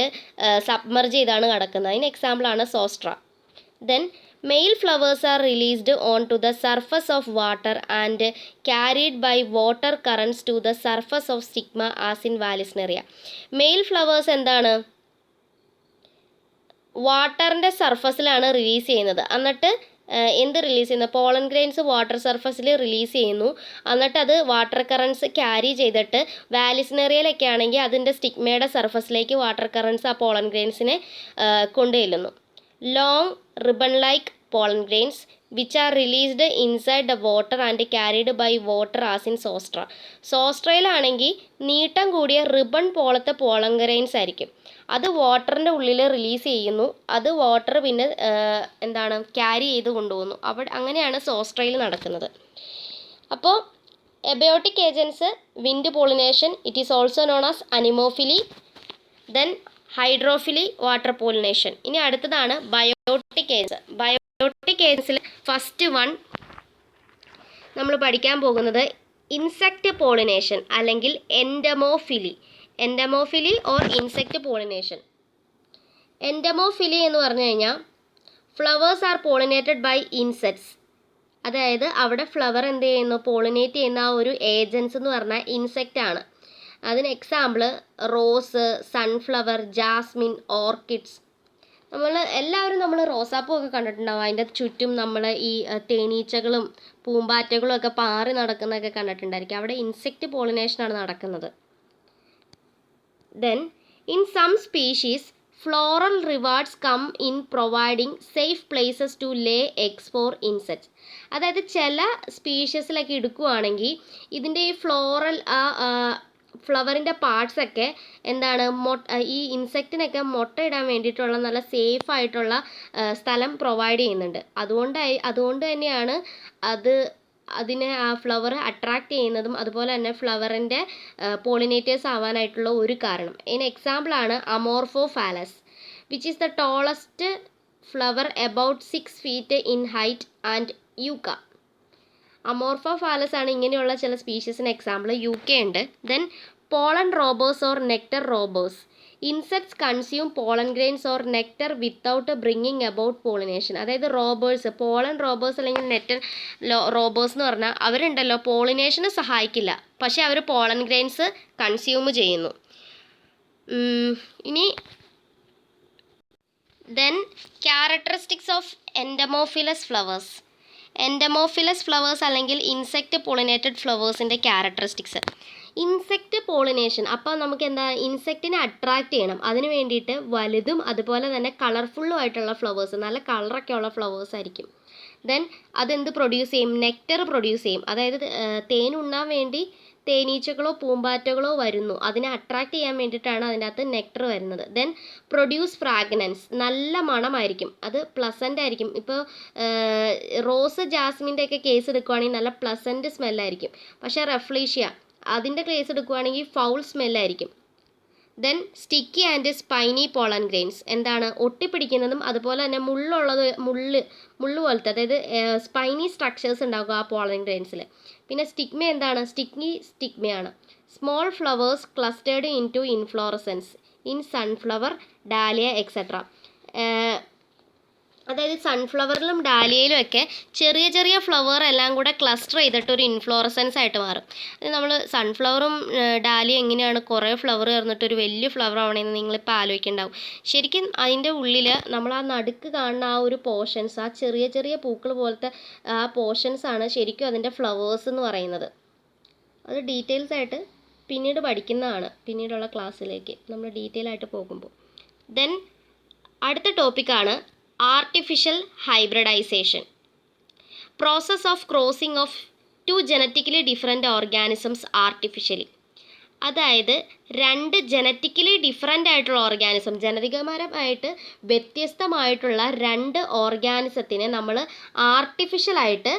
സബ്മർജ് ചെയ്താണ് കിടക്കുന്നത്. അതിന് എക്സാമ്പിളാണ് Zostera. Then male flowers are released on to the surface of water and carried by water currents to the surface of stigma as in Vallisneria. Male flowers എന്താണ്, വാട്ടറിൻ്റെ സർഫസിലാണ് റിലീസ് ചെയ്യുന്നത്. എന്നിട്ട് എന്ത് റിലീസ് ചെയ്യുന്നത്, പോളൻ ഗ്രെയിൻസ് വാട്ടർ സർഫസിൽ റിലീസ് ചെയ്യുന്നു. എന്നിട്ട് അത് വാട്ടർ കറൻസ് ക്യാരി ചെയ്തിട്ട് വാലിസ്നെറിയയിലൊക്കെ ആണെങ്കിൽ അതിൻ്റെ സ്റ്റിഗ്മയുടെ സർഫസിലേക്ക് വാട്ടർ കറൻസ് ആ പോളൻ ഗ്രെയിൻസിനെ കൊണ്ടുചെല്ലുന്നു. Long ribbon like pollen grains which are released inside the water and carried by water as in Zostera. സോസ്ട്രയിലാണെങ്കിൽ നീട്ടം കൂടിയ റിബൺ പോലത്തെ പോളൻ ഗ്രെയിൻസ് ആയിരിക്കും. അത് വാട്ടറിൻ്റെ ഉള്ളിൽ റിലീസ് ചെയ്യുന്നു. അത് വാട്ടർ പിന്നെ എന്താണ് ക്യാരി ചെയ്ത് കൊണ്ടുപോകുന്നു. അങ്ങനെയാണ് സോസ്ട്രയിൽ നടക്കുന്നത്. അപ്പോൾ abiotic agents, wind pollination, it is also known as anemophily, then hydrophily, water pollination. ഇനി അടുത്തതാണ് ബയോട്ടിക് ഏജൻസ്. ബയോട്ടിക് ഏജൻസിൽ ഫസ്റ്റ് വൺ നമ്മൾ പഠിക്കാൻ പോകുന്നത് ഇൻസെക്റ്റ് പോളിനേഷൻ അല്ലെങ്കിൽ entomophily. Entomophily or insect pollination. Entomophily എന്ന് പറഞ്ഞു കഴിഞ്ഞാൽ flowers are pollinated by insects. അതായത് അവിടെ ഫ്ലവർ എന്ത് ചെയ്യുന്നു, പോളിനേറ്റ് ചെയ്യുന്ന ആ ഒരു ഏജൻസ് എന്ന് പറഞ്ഞാൽ ഇൻസെക്റ്റ് ആണ്. അതിന് example rose, sunflower, jasmine, orchids. നമ്മൾ റോസാപ്പൂ ഒക്കെ കണ്ടിട്ടുണ്ടാവും. അതിൻ്റെ ചുറ്റും നമ്മൾ ഈ തേനീച്ചകളും പൂമ്പാറ്റകളും ഒക്കെ പാറി നടക്കുന്നതൊക്കെ കണ്ടിട്ടുണ്ടായിരിക്കും. അവിടെ ഇൻസെക്റ്റ് പോളിനേഷനാണ് നടക്കുന്നത്. Then, in some species, floral rewards come in providing safe places to lay eggs for insects. അതായത് ചില സ്പീഷീസിലൊക്കെ എടുക്കുകയാണെങ്കിൽ ഇതിൻ്റെ ഈ ഫ്ലോറൽ ഫ്ലവറിൻ്റെ പാർട്സൊക്കെ എന്താണ്, ഈ ഇൻസെക്റ്റിനൊക്കെ മുട്ടയിടാൻ വേണ്ടിയിട്ടുള്ള നല്ല സേഫ് ആയിട്ടുള്ള സ്ഥലം പ്രൊവൈഡ് ചെയ്യുന്നുണ്ട്. അതുകൊണ്ട് തന്നെയാണ് അതിനെ ആ ഫ്ലവർ അട്രാക്റ്റ് ചെയ്യുന്നതും അതുപോലെ തന്നെ ഫ്ലവറിൻ്റെ പോളിനേറ്റേഴ്സ് ആവാനായിട്ടുള്ള ഒരു കാരണം. ഇതിന് എക്സാമ്പിളാണ് Amorphophallus, which is the tallest flower about 6 feet in height and yucca. Amorphophallus ആണ് ഇങ്ങനെയുള്ള ചില സ്പീഷീസിന് എക്സാമ്പിൾ. യൂക്ക ഉണ്ട്. Then pollen robbers or nectar robbers. Insects consume pollen grains or nectar without bringing about pollination. അതായത് റോബേഴ്സ്, പോളൻ റോബേഴ്സ് അല്ലെങ്കിൽ നെക്ടർ റോബേഴ്സ് എന്ന് പറഞ്ഞാൽ അവരുണ്ടല്ലോ പോളിനേഷന് സഹായിക്കില്ല, പക്ഷേ അവർ പോളൻ ഗ്രെയിൻസ് കൺസ്യൂം ചെയ്യുന്നു. ഇനി then characteristics of entomophilous flowers. Entomophilous flowers അല്ലെങ്കിൽ ഇൻസെക്റ്റ് പോളിനേറ്റഡ് ഫ്ലവേഴ്സിൻ്റെ ക്യാരക്ടറിസ്റ്റിക്സ്. ഇൻസെക്റ്റ് പോളിനേഷൻ, അപ്പോൾ നമുക്ക് എന്താ, ഇൻസെക്റ്റിനെ അട്രാക്റ്റ് ചെയ്യണം. അതിന് വേണ്ടിയിട്ട് വലുതും അതുപോലെ തന്നെ കളർഫുള്ളും ആയിട്ടുള്ള ഫ്ലവേഴ്സ്, നല്ല കളറൊക്കെ ഉള്ള ഫ്ലവേഴ്സ് ആയിരിക്കും. ദെൻ അതെന്ത് പ്രൊഡ്യൂസ് ചെയ്യും, നെക്ടർ പ്രൊഡ്യൂസ് ചെയ്യും. അതായത് തേനുണ്ണാൻ വേണ്ടി തേനീച്ചകളോ പൂമ്പാറ്റകളോ വരുന്നു, അതിനെ അട്രാക്റ്റ് ചെയ്യാൻ വേണ്ടിയിട്ടാണ് അതിൻ്റെ അകത്ത് നെക്ടർ വരുന്നത്. ദെൻ പ്രൊഡ്യൂസ് ഫ്രാഗ്രൻസ്, നല്ല മണമായിരിക്കും, അത് പ്ലസൻ്റ് ആയിരിക്കും. ഇപ്പോൾ റോസ്, ജാസ്മിൻ്റെ ഒക്കെ കേസ് എടുക്കുകയാണെങ്കിൽ നല്ല പ്ലസൻറ്റ് സ്മെല്ലായിരിക്കും. പക്ഷേ റെഫ്ലീഷ്യ അതിൻ്റെ കേസ് എടുക്കുകയാണെങ്കിൽ ഫൗൾ സ്മെല്ലായിരിക്കും. Then sticky and spiny pollen grains, എന്താണ്, ഒട്ടിപ്പിടിക്കുന്നതും അതുപോലെ തന്നെ മുള്ള് പോലത്തെ, അതായത് സ്പൈനി സ്ട്രക്ചേഴ്സ് ഉണ്ടാകും ആ പോളൻ ഗ്രെയിൻസിൽ. പിന്നെ സ്റ്റിഗ്മ എന്താണ്, സ്റ്റിഗ്മയാണ്. Small flowers clustered into inflorescence in sunflower, dahlia etcetera. അതായത് സൺഫ്ലവറിലും ഡാലിയയിലും ഒക്കെ ചെറിയ ചെറിയ ഫ്ലവർ എല്ലാം കൂടെ ക്ലസ്റ്റർ ചെയ്തിട്ട് ഒരു ഇൻഫ്ലോറസൻസ് ആയിട്ട് മാറും. നമ്മൾ സൺഫ്ലവറും ഡാലിയ എങ്ങനെയാണ് കുറേ ഫ്ലവർ ചേർന്നിട്ട് ഒരു വലിയ ഫ്ലവർ ആവണമെന്ന് നിങ്ങളിപ്പോൾ ആലോചിക്കുന്നുണ്ടാവും. ശരിക്കും അതിൻ്റെ ഉള്ളിൽ നമ്മൾ ആ നടുക്ക് കാണുന്ന ആ ഒരു പോർഷൻസ്, ആ ചെറിയ ചെറിയ പൂക്കൾ പോലത്തെ ആ പോർഷൻസാണ് ശരിക്കും അതിൻ്റെ ഫ്ലവേഴ്സ് എന്ന് പറയുന്നത്. അത് ഡീറ്റെയിൽസ് ആയിട്ട് പിന്നീട് പഠിക്കുന്നതാണ്, പിന്നീടുള്ള ക്ലാസ്സിലേക്ക് നമ്മൾ ഡീറ്റെയിൽ ആയിട്ട് പോകുമ്പോൾ. ദെൻ അടുത്ത ടോപ്പിക്കാണ് artificial hybridisation. Process of crossing of two genetically different organisms artificially. അതായത് രണ്ട് ജനറ്റിക്കലി ഡിഫറൻ്റ് ആയിട്ടുള്ള ഓർഗാനിസം, ജനതികപരമായിട്ട് വ്യത്യസ്തമായിട്ടുള്ള രണ്ട് ഓർഗാനിസത്തിനെ നമ്മൾ ആർട്ടിഫിഷ്യലായിട്ട്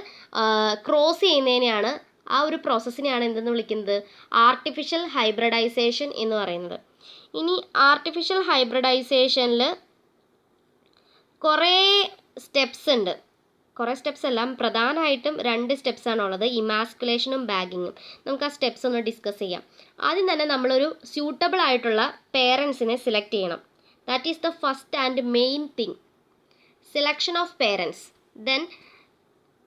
ക്രോസ് ചെയ്യുന്നതിനെയാണ്, ആ ഒരു പ്രോസസ്സിനെയാണ് എന്തെന്ന് വിളിക്കുന്നത്, ആർട്ടിഫിഷ്യൽ ഹൈബ്രിഡൈസേഷൻ എന്ന് പറയുന്നത്. ഇനി ആർട്ടിഫിഷ്യൽ ഹൈബ്രിഡൈസേഷനിൽ കുറേ സ്റ്റെപ്സ് ഉണ്ട്. കുറേ സ്റ്റെപ്സ് എല്ലാം പ്രധാനമായിട്ടും 2 സ്റ്റെപ്സാണുള്ളത്, ഇമാസ്കുലേഷനും ബാഗിങ്ങും. നമുക്ക് ആ സ്റ്റെപ്സ് ഒന്ന് ഡിസ്കസ് ചെയ്യാം. ആദ്യം തന്നെ നമ്മളൊരു സ്യൂട്ടബിൾ ആയിട്ടുള്ള പേരൻസിനെ സെലക്ട് ചെയ്യണം. That is the first and main thing, selection of parents. Then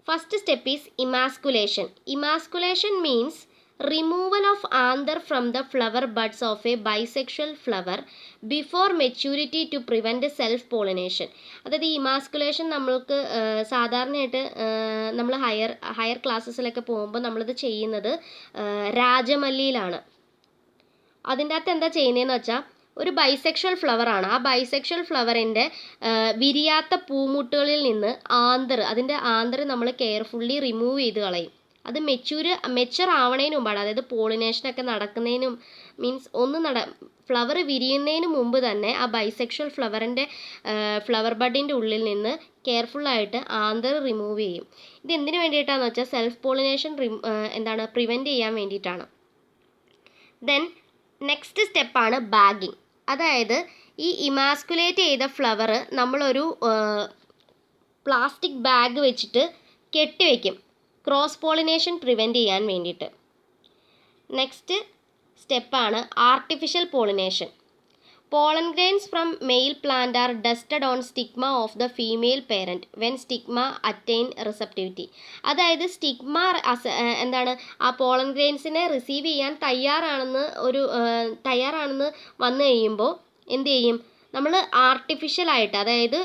first step is emasculation. Emasculation means removal of anther from the flower buds of a bisexual flower before maturity to prevent self pollination. അതായത് ഈ ഇമാസ്കുലേഷൻ നമ്മൾക്ക് സാധാരണയായിട്ട് നമ്മൾ ഹയർ ക്ലാസ്സസിലൊക്കെ പോകുമ്പോൾ നമ്മളിത് ചെയ്യുന്നത് രാജമല്ലിയിലാണ്. അതിൻ്റെ അകത്ത് എന്താ ചെയ്യുന്നതെന്ന് വെച്ചാൽ, ഒരു ബൈസെക്ഷൽ ഫ്ലവർ ആണ്. ആ ബൈസെക്ഷൽ ഫ്ലവറിൻ്റെ വിരിയാത്ത പൂമുട്ടുകളിൽ നിന്ന് അതിൻ്റെ ആന്തർ നമ്മൾ കെയർഫുള്ളി റിമൂവ് ചെയ്ത് കളയും. അത് മെച്ചുവർ ആവണതിന് മുമ്പാണ്, അതായത് പോളിനേഷനൊക്കെ നടക്കുന്നതിനും ഫ്ലവർ വിരിയുന്നതിന് മുമ്പ് തന്നെ ആ ബൈസെക്ഷൽ ഫ്ലവർ ബഡിൻ്റെ ഉള്ളിൽ നിന്ന് കെയർഫുള്ളായിട്ട് ആന്തർ റിമൂവ് ചെയ്യും. ഇത് എന്തിനു വേണ്ടിയിട്ടാണെന്ന് വെച്ചാൽ സെൽഫ് പോളിനേഷൻ പ്രിവെൻറ്റ് ചെയ്യാൻ വേണ്ടിയിട്ടാണ്. ദെൻ നെക്സ്റ്റ് സ്റ്റെപ്പാണ് ബാഗിങ്. അതായത് ഈ ഇമാസ്കുലേറ്റ് ചെയ്ത ഫ്ലവർ നമ്മളൊരു പ്ലാസ്റ്റിക് ബാഗ് വെച്ചിട്ട് കെട്ടിവെക്കും, ക്രോസ് പോളിനേഷൻ പ്രിവെൻറ്റ് ചെയ്യാൻ വേണ്ടിയിട്ട്. നെക്സ്റ്റ് സ്റ്റെപ്പാണ് artificial pollination. Pollen grains from male plant are dusted on stigma of the female parent when stigma attain receptivity. അതായത് സ്റ്റിഗ്മ ആ പോളൻ ഗ്രെയിൻസിനെ റിസീവ് ചെയ്യാൻ തയ്യാറാണെന്ന് വന്നു കഴിയുമ്പോൾ എന്ത് ചെയ്യും, നമ്മൾ ആർട്ടിഫിഷ്യലായിട്ട്, അതായത്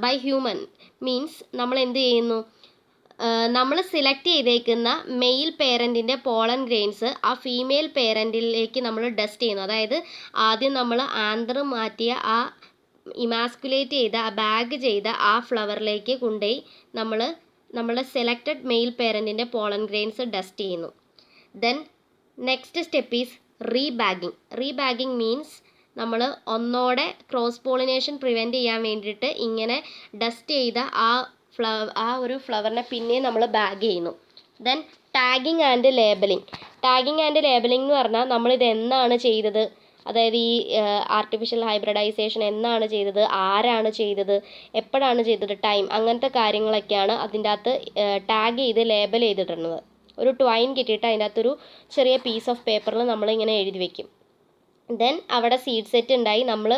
ബൈ ഹ്യൂമൻ മീൻസ് നമ്മൾ എന്ത് ചെയ്യുന്നു, നമ്മൾ സെലക്ട് ചെയ്തേക്കുന്ന മെയിൽ പേരൻറ്റിൻ്റെ പോളൻ ഗ്രെയിൻസ് ആ ഫീമെയിൽ പേരൻറ്റിലേക്ക് നമ്മൾ ഡസ്റ്റ് ചെയ്യുന്നു. അതായത് ആദ്യം നമ്മൾ ആന്തർ മാറ്റിയ ആ ഇമാസ്കുലേറ്റ് ചെയ്ത ബാഗ് ചെയ്ത ആ ഫ്ലവറിലേക്ക് കൊണ്ടുപോയി നമ്മളുടെ സെലക്റ്റഡ് മെയിൽ പേരൻറ്റിൻ്റെ പോളൻ ഗ്രെയിൻസ് ഡസ്റ്റ് ചെയ്യുന്നു. Then next step is rebagging. Rebagging means നമ്മൾ ഒന്നോടെ ക്രോസ് പോളിനേഷൻ പ്രിവെൻറ്റ് ചെയ്യാൻ വേണ്ടിയിട്ട് ഇങ്ങനെ ഡസ്റ്റ് ചെയ്ത ആ ഒരു ഫ്ലവറിനെ പിന്നെ നമ്മൾ ബാഗ് ചെയ്യുന്നു. Then tagging and labelling. Tagging and labelling എന്ന് പറഞ്ഞാൽ നമ്മളിത് എന്നാണ് ചെയ്തത്, അതായത് ഈ ആർട്ടിഫിഷ്യൽ ഹൈബ്രിഡൈസേഷൻ എന്നാണ് ചെയ്തത്, ആരാണ് ചെയ്തത്, എപ്പോഴാണ് ചെയ്തത്, ടൈം, അങ്ങനത്തെ കാര്യങ്ങളൊക്കെയാണ് അതിൻ്റെ അകത്ത് ടാഗ് ചെയ്ത് ലേബൽ ചെയ്തിട്ടുള്ളത്. ഒരു ട്വൈൻ കിട്ടിയിട്ട് അതിൻ്റെ അകത്തൊരു ചെറിയ പീസ് ഓഫ് പേപ്പറിൽ നമ്മളിങ്ങനെ എഴുതി വയ്ക്കും. ദെൻ അവിടെ സീഡ് സെറ്റ് ഉണ്ടായി നമ്മൾ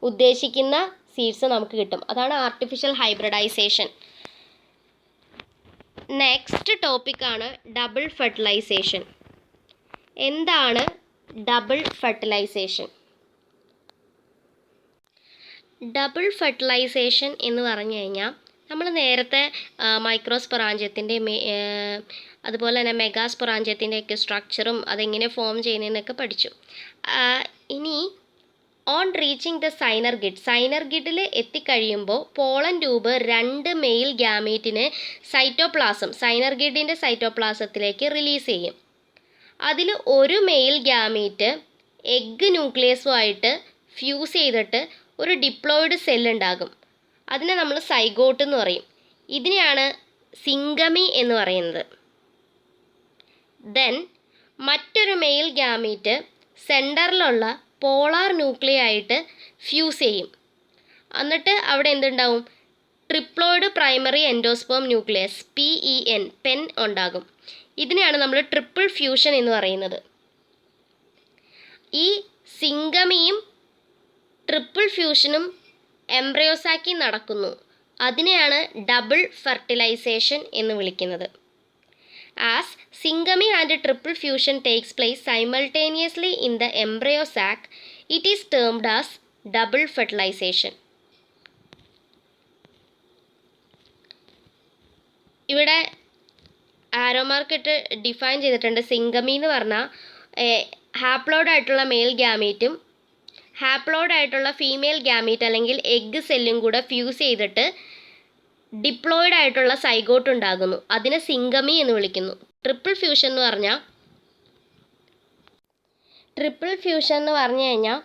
ഉദ്ദേശിക്കുന്ന സീഡ്സ് നമുക്ക് കിട്ടും. അതാണ് ആർട്ടിഫിഷ്യൽ ഹൈബ്രിഡൈസേഷൻ. നെക്സ്റ്റ് ടോപ്പിക്കാണ് ഡബിൾ ഫെർട്ടിലൈസേഷൻ. എന്താണ് ഡബിൾ ഫെർട്ടിലൈസേഷൻ? ഡബിൾ ഫെർട്ടിലൈസേഷൻ എന്ന് പറഞ്ഞു കഴിഞ്ഞാൽ നമ്മൾ നേരത്തെ മൈക്രോസ്പൊറാഞ്ചിയത്തിൻ്റെ അതുപോലെ തന്നെ മെഗാസ്പൊറാഞ്ചിയത്തിൻ്റെയൊക്കെ സ്ട്രക്ചറും അതെങ്ങനെ ഫോം ചെയ്യുന്നതെന്നൊക്കെ പഠിച്ചു. ഇനി ഓൺ റീച്ചിങ് ദ സൈനർ ഗിഡിൽ എത്തിക്കഴിയുമ്പോൾ പോളൻ ട്യൂബ് 2 മെയിൽ ഗ്യാമീറ്റിനെ സൈനർ ഗിഡിൻ്റെ സൈറ്റോപ്ലാസത്തിലേക്ക് റിലീസ് ചെയ്യും. അതിൽ ഒരു മെയിൽ ഗ്യാമീറ്റ് എഗ്ഗ് ന്യൂക്ലിയസുമായിട്ട് ഫ്യൂസ് ചെയ്തിട്ട് ഒരു ഡിപ്ലോയിഡ് സെല്ലുണ്ടാകും. അതിനെ നമ്മൾ സൈഗോട്ട് എന്ന് പറയും. ഇതിനെയാണ് സിംഗമി എന്ന് പറയുന്നത്. ദെൻ മറ്റൊരു മെയിൽ ഗ്യാമീറ്റ് സെൻറ്ററിലുള്ള പോളാർ ന്യൂക്ലിയായിട്ട് ഫ്യൂസ് ചെയ്യും. എന്നിട്ട് അവിടെ എന്തുണ്ടാവും, triploid primary endosperm nucleus pen ഉണ്ടാകും. ഇതിനെയാണ് നമ്മൾ ട്രിപ്പിൾ ഫ്യൂഷൻ എന്ന് പറയുന്നത്. ഈ സിംഗമിയും ട്രിപ്പിൾ ഫ്യൂഷനും എംബ്രയോസാക്കി നടക്കുന്നു. അതിനെയാണ് ഡബിൾ ഫെർട്ടിലൈസേഷൻ എന്ന് വിളിക്കുന്നത്. As syngamy and triple fusion takes place simultaneously in the embryo sac, it is termed as double fertilization. ഇവിടെ ആരോ മാർക്ക് ഇട്ട് ഡിഫൈൻ ചെയ്തിട്ടുണ്ട്. സിംഗമി എന്ന് പറഞ്ഞാൽ ഹാപ്ലോയിഡ് ആയിട്ടുള്ള മെയിൽ ഗ്യാമീറ്റും ഹാപ്ലോയിഡ് ആയിട്ടുള്ള ഫീമെയിൽ ഗ്യാമീറ്റ് അല്ലെങ്കിൽ എഗ്ഗ് സെല്ലും കൂടെ ഫ്യൂസ് ചെയ്തിട്ട് ഡിപ്ലോയിഡ് ആയിട്ടുള്ള സൈഗോട്ട് ഉണ്ടാകുന്നു. അതിനെ സിംഗമി എന്ന് വിളിക്കുന്നു. ട്രിപ്പിൾ ഫ്യൂഷൻ എന്ന് പറഞ്ഞാൽ ട്രിപ്പിൾ ഫ്യൂഷൻ എന്ന് പറഞ്ഞു കഴിഞ്ഞാൽ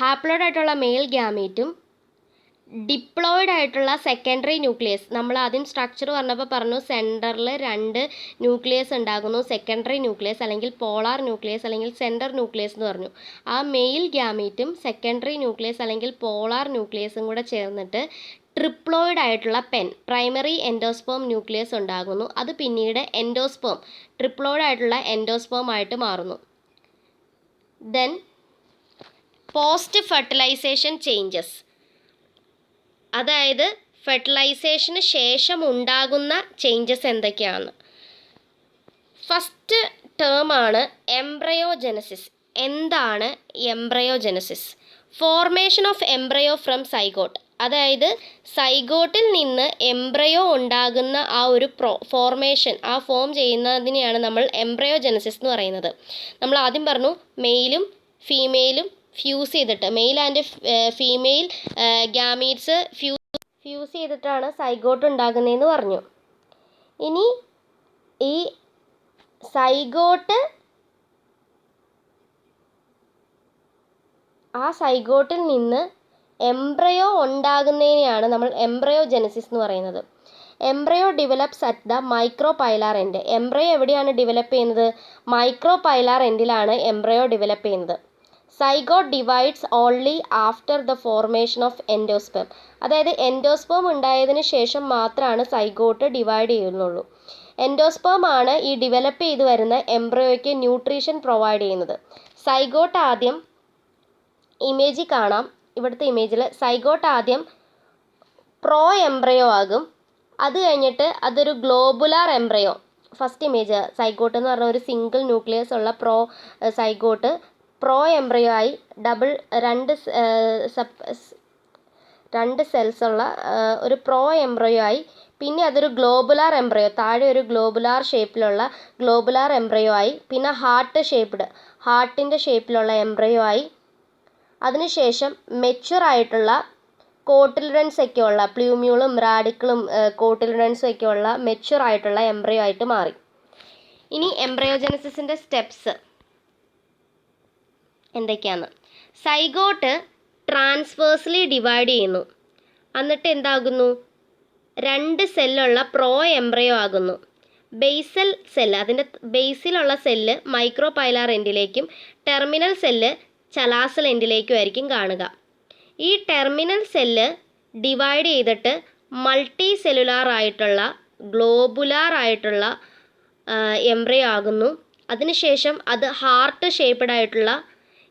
ഹാപ്ലോയിഡ് ആയിട്ടുള്ള മെയിൽ ഗ്യാമീറ്റും ഡിപ്ലോയിഡ് ആയിട്ടുള്ള സെക്കൻഡറി ന്യൂക്ലിയസ്, നമ്മൾ ആദ്യം സ്ട്രക്ചർ പറഞ്ഞപ്പോൾ പറഞ്ഞു സെൻറ്ററിൽ 2 ന്യൂക്ലിയസ് ഉണ്ടാകുന്നു, സെക്കൻഡറി ന്യൂക്ലിയസ് അല്ലെങ്കിൽ പോളാർ ന്യൂക്ലിയസ് അല്ലെങ്കിൽ സെൻറ്റർ ന്യൂക്ലിയസ് എന്ന് പറഞ്ഞു. ആ മെയിൽ ഗ്യാമീറ്റും സെക്കൻഡറി ന്യൂക്ലിയസ് അല്ലെങ്കിൽ പോളാർ ന്യൂക്ലിയസും കൂടെ ചേർന്നിട്ട് ട്രിപ്ലോയിഡ് ആയിട്ടുള്ള പ്രൈമറി എൻഡോസ്പേം ന്യൂക്ലിയസ് ഉണ്ടാകുന്നു. അത് പിന്നീട് എൻഡോസ്പേം, ട്രിപ്ലോയിഡ് ആയിട്ടുള്ള എൻഡോസ്പേം ആയിട്ട് മാറുന്നു. ദെൻ പോസ്റ്റ് ഫെർട്ടിലൈസേഷൻ ചേഞ്ചസ്, അതായത് ഫെർട്ടിലൈസേഷന് ശേഷം ഉണ്ടാകുന്ന ചേഞ്ചസ് എന്തൊക്കെയാണ്? ഫസ്റ്റ് ടേമാണ് എംബ്രയോജെനസിസ്. എന്താണ് embryogenesis? Formation of embryo from zygote, അതായത് സൈഗോട്ടിൽ നിന്ന് എംബ്രയോ ഉണ്ടാകുന്ന ആ ഒരു ഫോർമേഷൻ, ആ ഫോം ചെയ്യുന്നതിനെയാണ് നമ്മൾ എംബ്രയോജെനസിസ് എന്ന് പറയുന്നത്. നമ്മൾ ആദ്യം പറഞ്ഞു മെയിലും ഫീമെയിലും ഫ്യൂസ് ചെയ്തിട്ട്, male and female gametes fuse ചെയ്തിട്ടാണ് സൈഗോട്ട് ഉണ്ടാകുന്നതെന്ന് പറഞ്ഞു. ഇനി ഈ സൈഗോട്ട്, ആ സൈഗോട്ടിൽ നിന്ന് എംബ്രയോ ഉണ്ടാകുന്നതിനെയാണ് നമ്മൾ എംബ്രയോജെനസിസ് എന്ന് പറയുന്നത്. Embryo develops at the micropylar end. Embryo എവിടെയാണ് ഡെവലപ്പ് ചെയ്യുന്നത്? മൈക്രോപൈലാർ എൻഡിലാണ് എംബ്രയോ ഡെവലപ്പ് ചെയ്യുന്നത്. Zygote divides only after the formation of endosperm, അതായത് എൻഡോസ്പേം ഉണ്ടായതിന് ശേഷം മാത്രമാണ് സൈഗോട്ട് ഡിവൈഡ് ചെയ്യുന്നുള്ളൂ. എൻഡോസ്പേം ആണ് ഈ ഡെവലപ്പ് ചെയ്ത് വരുന്ന എംബ്രയോയ്ക്ക് ന്യൂട്രീഷൻ പ്രൊവൈഡ് ചെയ്യുന്നത്. സൈഗോട്ട് ആദ്യം, ഇമേജിൽ കാണാം, ഇവിടുത്തെ ഇമേജിൽ സൈഗോട്ട് ആദ്യം പ്രോ എംബ്രയോ ആകും. അത് കഴിഞ്ഞിട്ട് അതൊരു globular embryo, first image zygote എന്ന് പറഞ്ഞ ഒരു സിംഗിൾ ന്യൂക്ലിയസ് ഉള്ള സൈഗോട്ട് പ്രോ എംബ്രയോ ആയി രണ്ട് സെൽസ് ഉള്ള ഒരു പ്രോ എംബ്രയോ ആയി. പിന്നെ അതൊരു ഗ്ലോബുലാർ എംബ്രയോ, താഴെ ഒരു ഗ്ലോബുലാർ ഷേപ്പിലുള്ള ഗ്ലോബുലാർ എംബ്രയോ ആയി. പിന്നെ ഹാർട്ടിൻ്റെ ഷേപ്പിലുള്ള എംബ്രയോ ആയി. അതിനുശേഷം മെച്യൂർ ആയിട്ടുള്ള കോട്ടിലിഡൻസ് ഒക്കെ ഉള്ള പ്ലൂമ്യൂളും റാഡിക്കിളും കോട്ടിലിഡൻസും ഒക്കെ ഉള്ള മെച്യൂർ ആയിട്ടുള്ള എംബ്രയോ ആയിട്ട് മാറി. ഇനി എംബ്രയോജെനസിസിൻ്റെ സ്റ്റെപ്സ് എന്തൊക്കെയാണ്? സൈഗോട്ട് ട്രാൻസ്വേഴ്സ്ലി ഡിവൈഡ് ചെയ്യുന്നു. എന്നിട്ട് എന്താകുന്നു? 2 സെല്ലുള്ള പ്രോ എംബ്രയോ ആകുന്നു. ബേസൽ സെല്ല്, അതിൻ്റെ ബേസിലുള്ള cell micropylar എൻഡിലേക്കും terminal cell chalazal എൻഡിലേക്കും ആയിരിക്കും കാണുക. ഈ ടെർമിനൽ സെല്ല് ഡിവൈഡ് ചെയ്തിട്ട് മൾട്ടി സെല്ലുലാർ ആയിട്ടുള്ള ഗ്ലോബുലാർ ആയിട്ടുള്ള എംബ്രയോ ആകുന്നു. അതിനുശേഷം അത് ഹാർട്ട് ഷേപ്പ്ഡ് ആയിട്ടുള്ള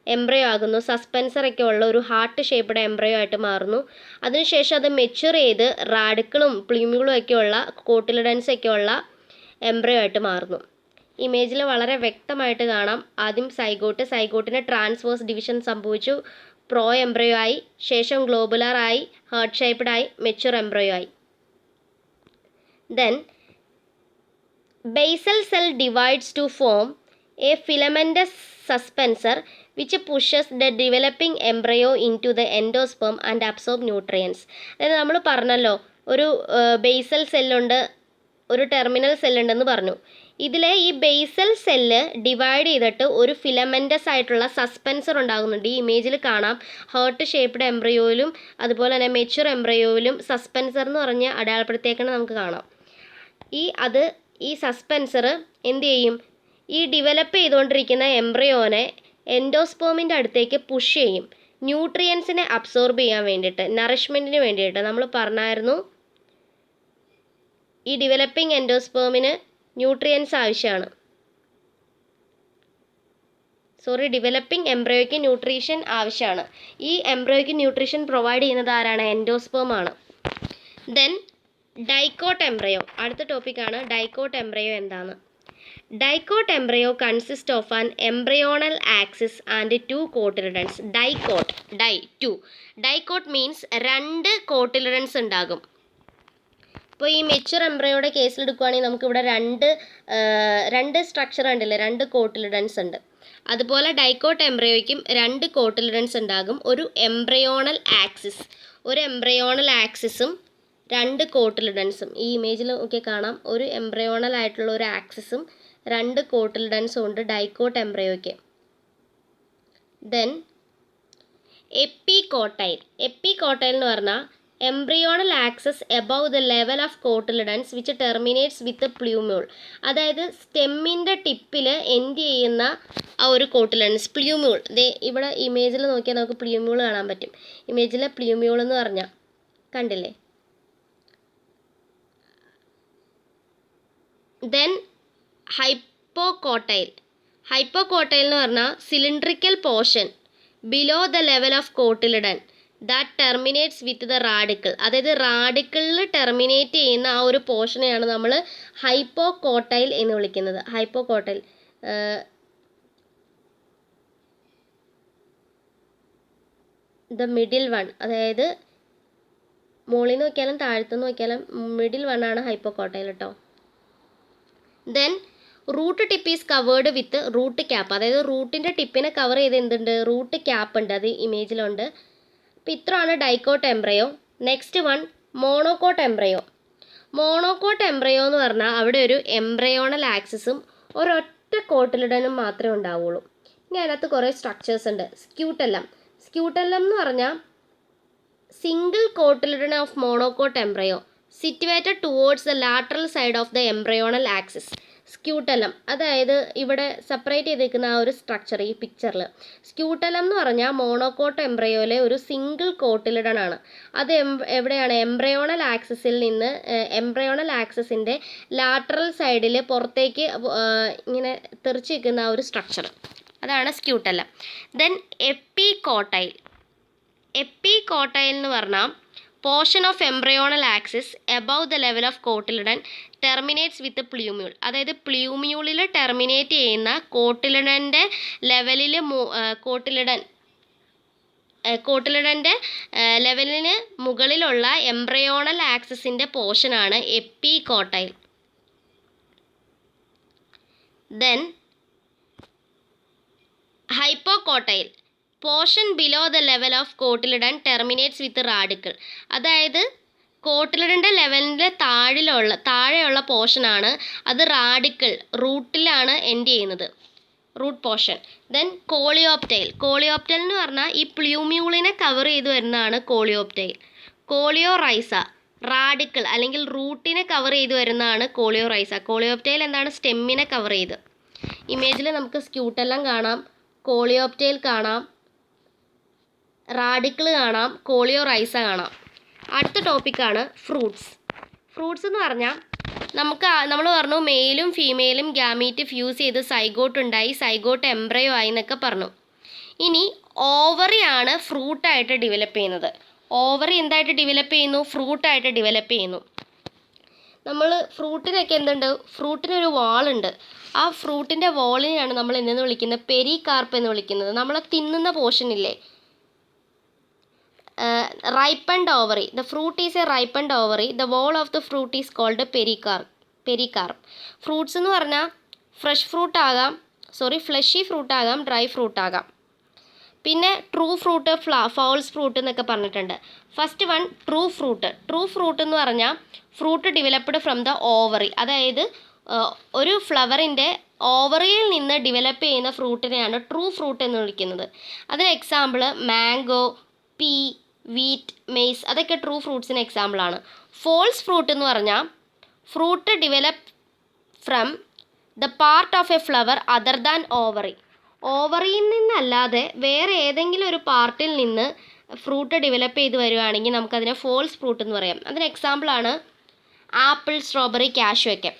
എംബ്രയോ ആകുന്നു. സസ്പെൻസറൊക്കെ ഉള്ള ഒരു ഹാർട്ട് ഷേപ്പ്ഡ് എംബ്രയോ ആയിട്ട് മാറുന്നു. അതിനുശേഷം അത് മെച്യൂർ ചെയ്ത് റാഡിക്കിളും പ്ലൂമ്യൂളും ഒക്കെ ഉള്ള കോട്ടിലിഡൻസ് ഒക്കെ ഉള്ള എംബ്രയോ ആയിട്ട് മാറുന്നു. ഇമേജിൽ വളരെ വ്യക്തമായിട്ട് കാണാം. ആദ്യം സൈഗോട്ടിന് ട്രാൻസ്വേഴ്സ് ഡിവിഷൻ സംഭവിച്ചു, പ്രോ എംബ്രയോ ആയി, ശേഷം ഗ്ലോബുലാർ ആയി, ഹാർട്ട് ഷേപ്പ്ഡ് ആയി, മെച്യൂർ എംബ്രയോ ആയി. Then basal cell divides to form a filamentous suspensor which pushes the developing embryo into the endosperm and absorb nutrients. അതായത് നമ്മൾ പറഞ്ഞല്ലോ ഒരു ബേസൽ സെല്ലുണ്ട്, ഒരു ടെർമിനൽ സെല്ലുണ്ടെന്ന് പറഞ്ഞു. ഇതിലെ ഈ ബേസൽ സെല്ല് ഡിവൈഡ് ചെയ്തിട്ട് ഒരു ഫിലമെൻ്റസ് ആയിട്ടുള്ള സസ്പെൻസർ ഉണ്ടാകുന്നുണ്ട്. ഈ ഇമേജിൽ കാണാം. ഹാർട്ട് ഷേപ്പ്ഡ് എംബ്രയോയിലും അതുപോലെ തന്നെ മെച്യൂർ എംബ്രയോയിലും സസ്പെൻസർ എന്ന് പറഞ്ഞ് അടയാളപ്പെടുത്തിയേക്കണം നമുക്ക് കാണാം. ഈ സസ്പെൻസർ എന്ത് ചെയ്യും? ഈ ഡെവലപ്പ് ചെയ്തുകൊണ്ടിരിക്കുന്ന എംബ്രയോനെ എൻഡോസ്പേമിൻ്റെ അടുത്തേക്ക് പുഷ് ചെയ്യും, ന്യൂട്രിയൻസിനെ അബ്സോർബ് ചെയ്യാൻ വേണ്ടിയിട്ട്, നറിഷ്മെൻറ്റിന് വേണ്ടിയിട്ട്. നമ്മൾ പറഞ്ഞായിരുന്നു ഈ ഡെവലപ്പിംഗ് എൻഡോസ്പേമിന് ന്യൂട്രിയൻസ് ആവശ്യമാണ്. ഡെവലപ്പിംഗ് എംബ്രയോയ്ക്ക് ന്യൂട്രീഷൻ ആവശ്യമാണ്. ഈ എംബ്രയോയ്ക്ക് ന്യൂട്രീഷൻ പ്രൊവൈഡ് ചെയ്യുന്നത് ആരാണ്? എൻഡോസ്പേം ആണ്. ദെൻ ഡൈക്കോട്ട് എംബ്രയോ, അടുത്ത ടോപ്പിക്കാണ്. ഡൈക്കോട്ട് എംബ്രയോ എന്താണ്? Dicot embryo consists of an embryonal axis and 2 cotyledons. Dicot means 2 cotyledons ഉണ്ടാകും. ഇപ്പോൾ ഈ മെച്യൂർ എംബ്രയോയുടെ കേസിൽ എടുക്കുകയാണെങ്കിൽ നമുക്കിവിടെ രണ്ട് സ്ട്രക്ചർ ഉണ്ടല്ലേ, 2 കോട്ടിലിഡൻസ് ഉണ്ട്. അതുപോലെ ഡൈക്കോട്ട് എംബ്രയോയ്ക്കും 2 കോട്ടിലിഡൻസ് ഉണ്ടാകും. ഒരു എംബ്രയോണൽ ആക്സിസും 2 കോട്ടിലിഡൻസും. ഈ ഇമേജിൽ ഒക്കെ കാണാം. ഒരു എംബ്രയോണൽ ആയിട്ടുള്ള ഒരു ആക്സിസും 2 കോട്ടിലിഡൻസും ഉണ്ട് ഡൈക്കോട്ട് എംബ്രയോയ്ക്ക്. ദെൻ എപ്പികോട്ടൈൽ. എപ്പികോട്ടൈൽ എന്ന് പറഞ്ഞാൽ embryonal axis above the level of cotyledons which terminates with plumule. അതായത് സ്റ്റെമ്മിൻ്റെ ടിപ്പിൽ എൻഡ് ചെയ്യുന്ന ആ ഒരു കോട്ടിലിഡൻസ് പ്ലൂമ്യൂൾ. ഇവിടെ ഇമേജിൽ നോക്കിയാൽ നമുക്ക് പ്ലൂമ്യൂൾ കാണാൻ പറ്റും. ഇമേജിലെ പ്ലൂമ്യൂൾ എന്ന് പറഞ്ഞാൽ കണ്ടില്ലേ. ദെൻ ഹൈപ്പോകോട്ടൈൽ. ഹൈപ്പോകോട്ടൈൽ എന്ന് പറഞ്ഞാൽ cylindrical portion below the level of cotyledon that terminates with the radical. അതായത് റാഡിക്കിളിൽ ടെർമിനേറ്റ് ചെയ്യുന്ന ആ ഒരു പോർഷനെയാണ് നമ്മൾ ഹൈപ്പോകോട്ടൈൽ എന്ന് വിളിക്കുന്നത്. ഹൈപ്പോകോട്ടൈൽ ദ മിഡിൽ വൺ, അതായത് മുകളിൽ നിന്ന് നോക്കിയാലും താഴത്തുനിന്ന് നോക്കിയാലും മിഡിൽ വൺ ആണ് ഹൈപ്പോകോട്ടൈൽ കേട്ടോ. Then root tip is covered with root cap. അതായത് റൂട്ടിൻ്റെ ടിപ്പിനെ കവർ ചെയ്ത് എന്തുണ്ട്, റൂട്ട് ക്യാപ്പ് ഉണ്ട്. അത് ഇമേജിലുണ്ട്. അപ്പോൾ ഇത്രയാണ് dicot embryo. Next one monocot embryo. Monocot embryo എന്ന് പറഞ്ഞാൽ അവിടെ ഒരു എംബ്രയോണൽ ആക്സിസും ഒരൊറ്റ കോട്ടിലിഡനും മാത്രമേ ഉണ്ടാവുള്ളൂ. ഇനി അതിനകത്ത് കുറേ സ്ട്രക്ചേഴ്സ് ഉണ്ട്. സ്ക്യൂട്ടെല്ലം. സ്ക്യൂട്ടെല്ലം എന്ന് പറഞ്ഞാൽ single cotyledon of monocot embryo situated towards the lateral side of the embryonal axis. Scutellum, അതായത് ഇവിടെ സെപ്പറേറ്റ് ചെയ്തിരിക്കുന്ന ആ ഒരു സ്ട്രക്ചർ ഈ പിക്ചറിൽ. സ്ക്യൂട്ടെല്ലം എന്ന് പറഞ്ഞാൽ മോണോകോട്ട് എംബ്രയോയിലെ ഒരു സിംഗിൾ കോട്ടിലിഡൻ ആണ്. അത് എവിടെയാണ്, എംബ്രയോണൽ ആക്സിസിൽ നിന്ന് എംബ്രയോണൽ ആക്സിസിൻ്റെ ലാറ്ററൽ സൈഡിൽ പുറത്തേക്ക് ഇങ്ങനെ തെറിച്ച് നിൽക്കുന്ന ആ ഒരു സ്ട്രക്ചർ, അതാണ് സ്ക്യൂട്ടെല്ലം. ദെൻ എപ്പികോട്ടൈൽ. എപ്പികോട്ടൈൽ എന്ന് പറഞ്ഞാൽ portion of embryonal axis above the level of cotyledon terminates with plumule. അതായത് പ്ലൂമ്യൂളിൽ ടെർമിനേറ്റ് ചെയ്യുന്ന കോട്ടിലിഡൻ്റെ ലെവലിൽ കോട്ടിലിഡൻ്റെ ലെവലിന് മുകളിലുള്ള എംബ്രയോണൽ ആക്സിസിൻ്റെ പോർഷനാണ് epicotyl. Then hypocotyl. Portion below the level of cotyledon terminates with radicle. അതായത് കോട്ടിലിഡൻ്റെ ലെവലിൻ്റെ താഴെയുള്ള പോർഷനാണ് അത് റാഡിക്കിൾ റൂട്ടിലാണ് എൻഡ് ചെയ്യുന്നത്, root portion. Then coleoptile. Coleoptile എന്ന് പറഞ്ഞാൽ ഈ പ്ലൂമ്യൂളിനെ കവർ ചെയ്ത് വരുന്നതാണ് കോളിയോപ്റ്റൈൽ. കോളിയോറൈസ റാഡിക്കിൾ അല്ലെങ്കിൽ റൂട്ടിനെ കവർ ചെയ്ത് വരുന്നതാണ് കോളിയോറൈസ. കോളിയോപ്റ്റൈൽ എന്താണ്, സ്റ്റെമ്മിനെ കവർ ചെയ്ത്. ഇമേജിൽ നമുക്ക് സ്ക്യൂട്ടെല്ലം കാണാം, കോളിയോപ്റ്റൈൽ കാണാം, റാഡിക്കിൾ കാണാം, കോളിയോറൈസ കാണാം. അടുത്ത ടോപ്പിക്കാണ് ഫ്രൂട്ട്സ്. ഫ്രൂട്ട്സ് എന്ന് പറഞ്ഞാൽ നമ്മൾ പറഞ്ഞു മെയിലും ഫീമെയിലും ഗ്യാമീറ്റ് ഫ്യൂസ് ചെയ്ത് സൈഗോട്ട് ഉണ്ടായി, സൈഗോട്ട് എംബ്രയോ ആയി എന്നൊക്കെ പറഞ്ഞു. ഇനി ഓവറിയാണ് ഫ്രൂട്ടായിട്ട് ഡെവലപ്പ് ചെയ്യുന്നത്. ഓവറി എന്തായിട്ട് ഡെവലപ്പ് ചെയ്യുന്നു, ഫ്രൂട്ടായിട്ട് ഡെവലപ്പ് ചെയ്യുന്നു. നമ്മൾ ഫ്രൂട്ടിനൊക്കെ എന്തുണ്ട്, ഫ്രൂട്ടിനൊരു വാളുണ്ട്. ആ ഫ്രൂട്ടിൻ്റെ വാളിനെയാണ് നമ്മൾ എന്തെന്ന് വിളിക്കുന്നത്, പെരികാർപ്പ് എന്ന് വിളിക്കുന്നത്. നമ്മൾ തിന്നുന്ന പോർഷൻ ഇല്ലേ, ripened ovary. The fruit is a ripened ovary. The wall of the fruit is called pericarp. Fruits എന്ന് പറഞ്ഞാൽ ഫ്ലഷി ഫ്രൂട്ട് ആകാം, ഡ്രൈ ഫ്രൂട്ട് ആകാം. പിന്നെ ട്രൂ ഫ്രൂട്ട്, ഫൗൾസ് ഫ്രൂട്ട് എന്നൊക്കെ പറഞ്ഞിട്ടുണ്ട്. First one true fruit. True fruit എന്ന് പറഞ്ഞാൽ fruit developed from the ovary. അതായത് ഒരു ഫ്ലവറിൻ്റെ ഓവറിയിൽ നിന്ന് ഡെവലപ്പ് ചെയ്യുന്ന ഫ്രൂട്ടിനെയാണ് ട്രൂ ഫ്രൂട്ട് എന്ന് വിളിക്കുന്നത്. അതിന് example mango, pea, wheat, maize, അതൊക്കെ ട്രൂ ഫ്രൂട്ട്സിന് എക്സാമ്പിളാണ്. ഫോൾസ് ഫ്രൂട്ട് എന്ന് പറഞ്ഞാൽ fruit develop from the part of a flower other than ovary. ഓവറിയിൽ നിന്നല്ലാതെ വേറെ ഏതെങ്കിലും ഒരു പാർട്ടിൽ നിന്ന് ഫ്രൂട്ട് ഡെവലപ്പ് ചെയ്ത് വരുവാണെങ്കിൽ നമുക്കതിനെ ഫോൾസ് ഫ്രൂട്ട് എന്ന് പറയാം. അതിന് എക്സാമ്പിളാണ് ആപ്പിൾ, സ്ട്രോബെറി, കാഷ്യൂ ഒക്കെ.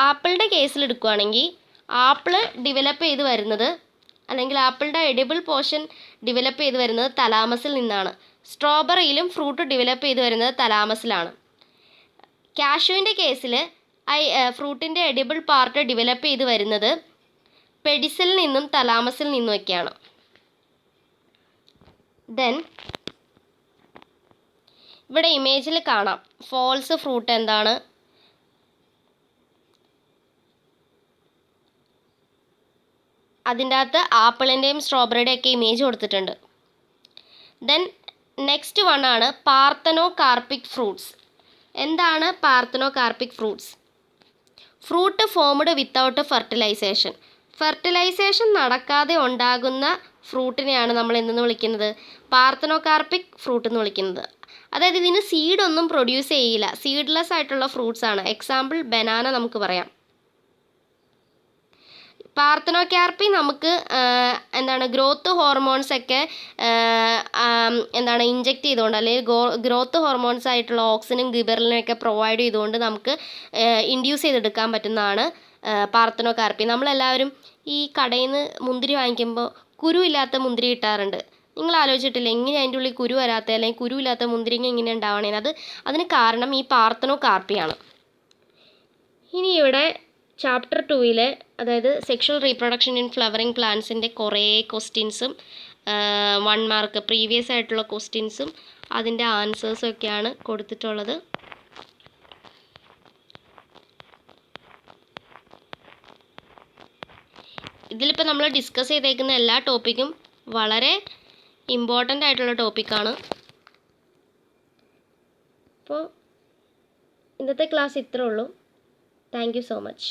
ആപ്പിളിൻ്റെ കേസിൽ എടുക്കുകയാണെങ്കിൽ ആപ്പിൾ ഡെവലപ്പ് ചെയ്ത് വരുന്നത് അല്ലെങ്കിൽ ആപ്പിളിൻ്റെ എഡിബിൾ പോർഷൻ ഡെവലപ്പ് ചെയ്ത് വരുന്നത് തലാമസിൽ നിന്നാണ്. സ്ട്രോബെറിയിലും ഫ്രൂട്ട് ഡെവലപ്പ് ചെയ്ത് വരുന്നത് തലാമസിലാണ്. കാഷ്യൂവിൻ്റെ കേസിൽ ഫ്രൂട്ടിൻ്റെ എഡിബിൾ പാർട്ട് ഡെവലപ്പ് ചെയ്ത് വരുന്നത് പെഡിസിൽ നിന്നും തലാമസിൽ നിന്നുമൊക്കെയാണ്. ദെൻ ഇവിടെ ഇമേജിൽ കാണാം ഫോൾസ് ഫ്രൂട്ട് എന്താണ്, അതിൻ്റെ അകത്ത് ആപ്പിളിൻ്റെയും സ്ട്രോബെറിയുടെയും ഒക്കെ ഇമേജ് കൊടുത്തിട്ടുണ്ട്. ദെൻ നെക്സ്റ്റ് വൺ ആണ് പാർത്തനോകാർപ്പിക് ഫ്രൂട്ട്സ്. എന്താണ് parthenocarpic fruits? Fruit formed without fertilisation. Fertilisation നടക്കാതെ ഉണ്ടാകുന്ന ഫ്രൂട്ടിനെയാണ് നമ്മൾ എന്തെന്ന് വിളിക്കുന്നത്? പാർത്തനോകാർപ്പിക് ഫ്രൂട്ട് എന്ന് വിളിക്കുന്നത്. അതായത് ഇതിന് സീഡൊന്നും പ്രൊഡ്യൂസ് ചെയ്യില്ല, സീഡ്ലെസ് ആയിട്ടുള്ള ഫ്രൂട്ട്സ് ആണ്. എക്സാമ്പിൾ ബനാന നമുക്ക് പറയാം. പാർത്തനോകാർപ്പി നമുക്ക് എന്താണ് ഗ്രോത്ത് ഹോർമോൺസ് ഒക്കെ എന്താണ് ഇഞ്ചെക്ട് ചെയ്തുകൊണ്ട്, അല്ലെങ്കിൽ ഗ്രോത്ത് ഹോർമോൺസ് ആയിട്ടുള്ള ഓക്സിനും ഗിബെറലിനൊക്കെ പ്രൊവൈഡ് ചെയ്തുകൊണ്ട് നമുക്ക് ഇൻഡ്യൂസ് ചെയ്തെടുക്കാൻ പറ്റുന്നതാണ് പാർത്തനോകാർപ്പി. നമ്മളെല്ലാവരും ഈ കടയിൽ നിന്ന് മുന്തിരി വാങ്ങിക്കുമ്പോൾ കുരു ഇല്ലാത്ത മുന്തിരി കിട്ടാറുണ്ട്. നിങ്ങൾ ആലോചിച്ചിട്ടില്ല എങ്ങനെ അതിൻ്റെ ഉള്ളിൽ കുരു വരാത്ത, അല്ലെങ്കിൽ കുരു ഇല്ലാത്ത മുന്തിരിങ്ങ എങ്ങനെ ഉണ്ടാവണേന്ന്? അതിന് കാരണം ഈ പാർത്തനോകാർപ്പിയാണ്. ഇനി ഇവിടെ ചാപ്റ്റർ 2-ലെ, അതായത് സെക്ഷൽ റീപ്രൊഡക്ഷൻ ഇൻ ഫ്ലവറിങ് പ്ലാന്റ്സിൻ്റെ കുറേ ക്വസ്റ്റ്യൻസും 1 മാർക്ക് പ്രീവിയസ് ആയിട്ടുള്ള ക്വസ്റ്റ്യൻസും അതിൻ്റെ ആൻസേഴ്സും ഒക്കെയാണ് കൊടുത്തിട്ടുള്ളത്. ഇതിലിപ്പോൾ നമ്മൾ ഡിസ്കസ് ചെയ്തേക്കുന്ന എല്ലാ ടോപ്പിക്കും വളരെ ഇമ്പോർട്ടൻ്റ് ആയിട്ടുള്ള ടോപ്പിക്കാണ്. അപ്പോൾ ഇന്നത്തെ ക്ലാസ് ഇത്രേ ഉള്ളൂ. Thank you so much.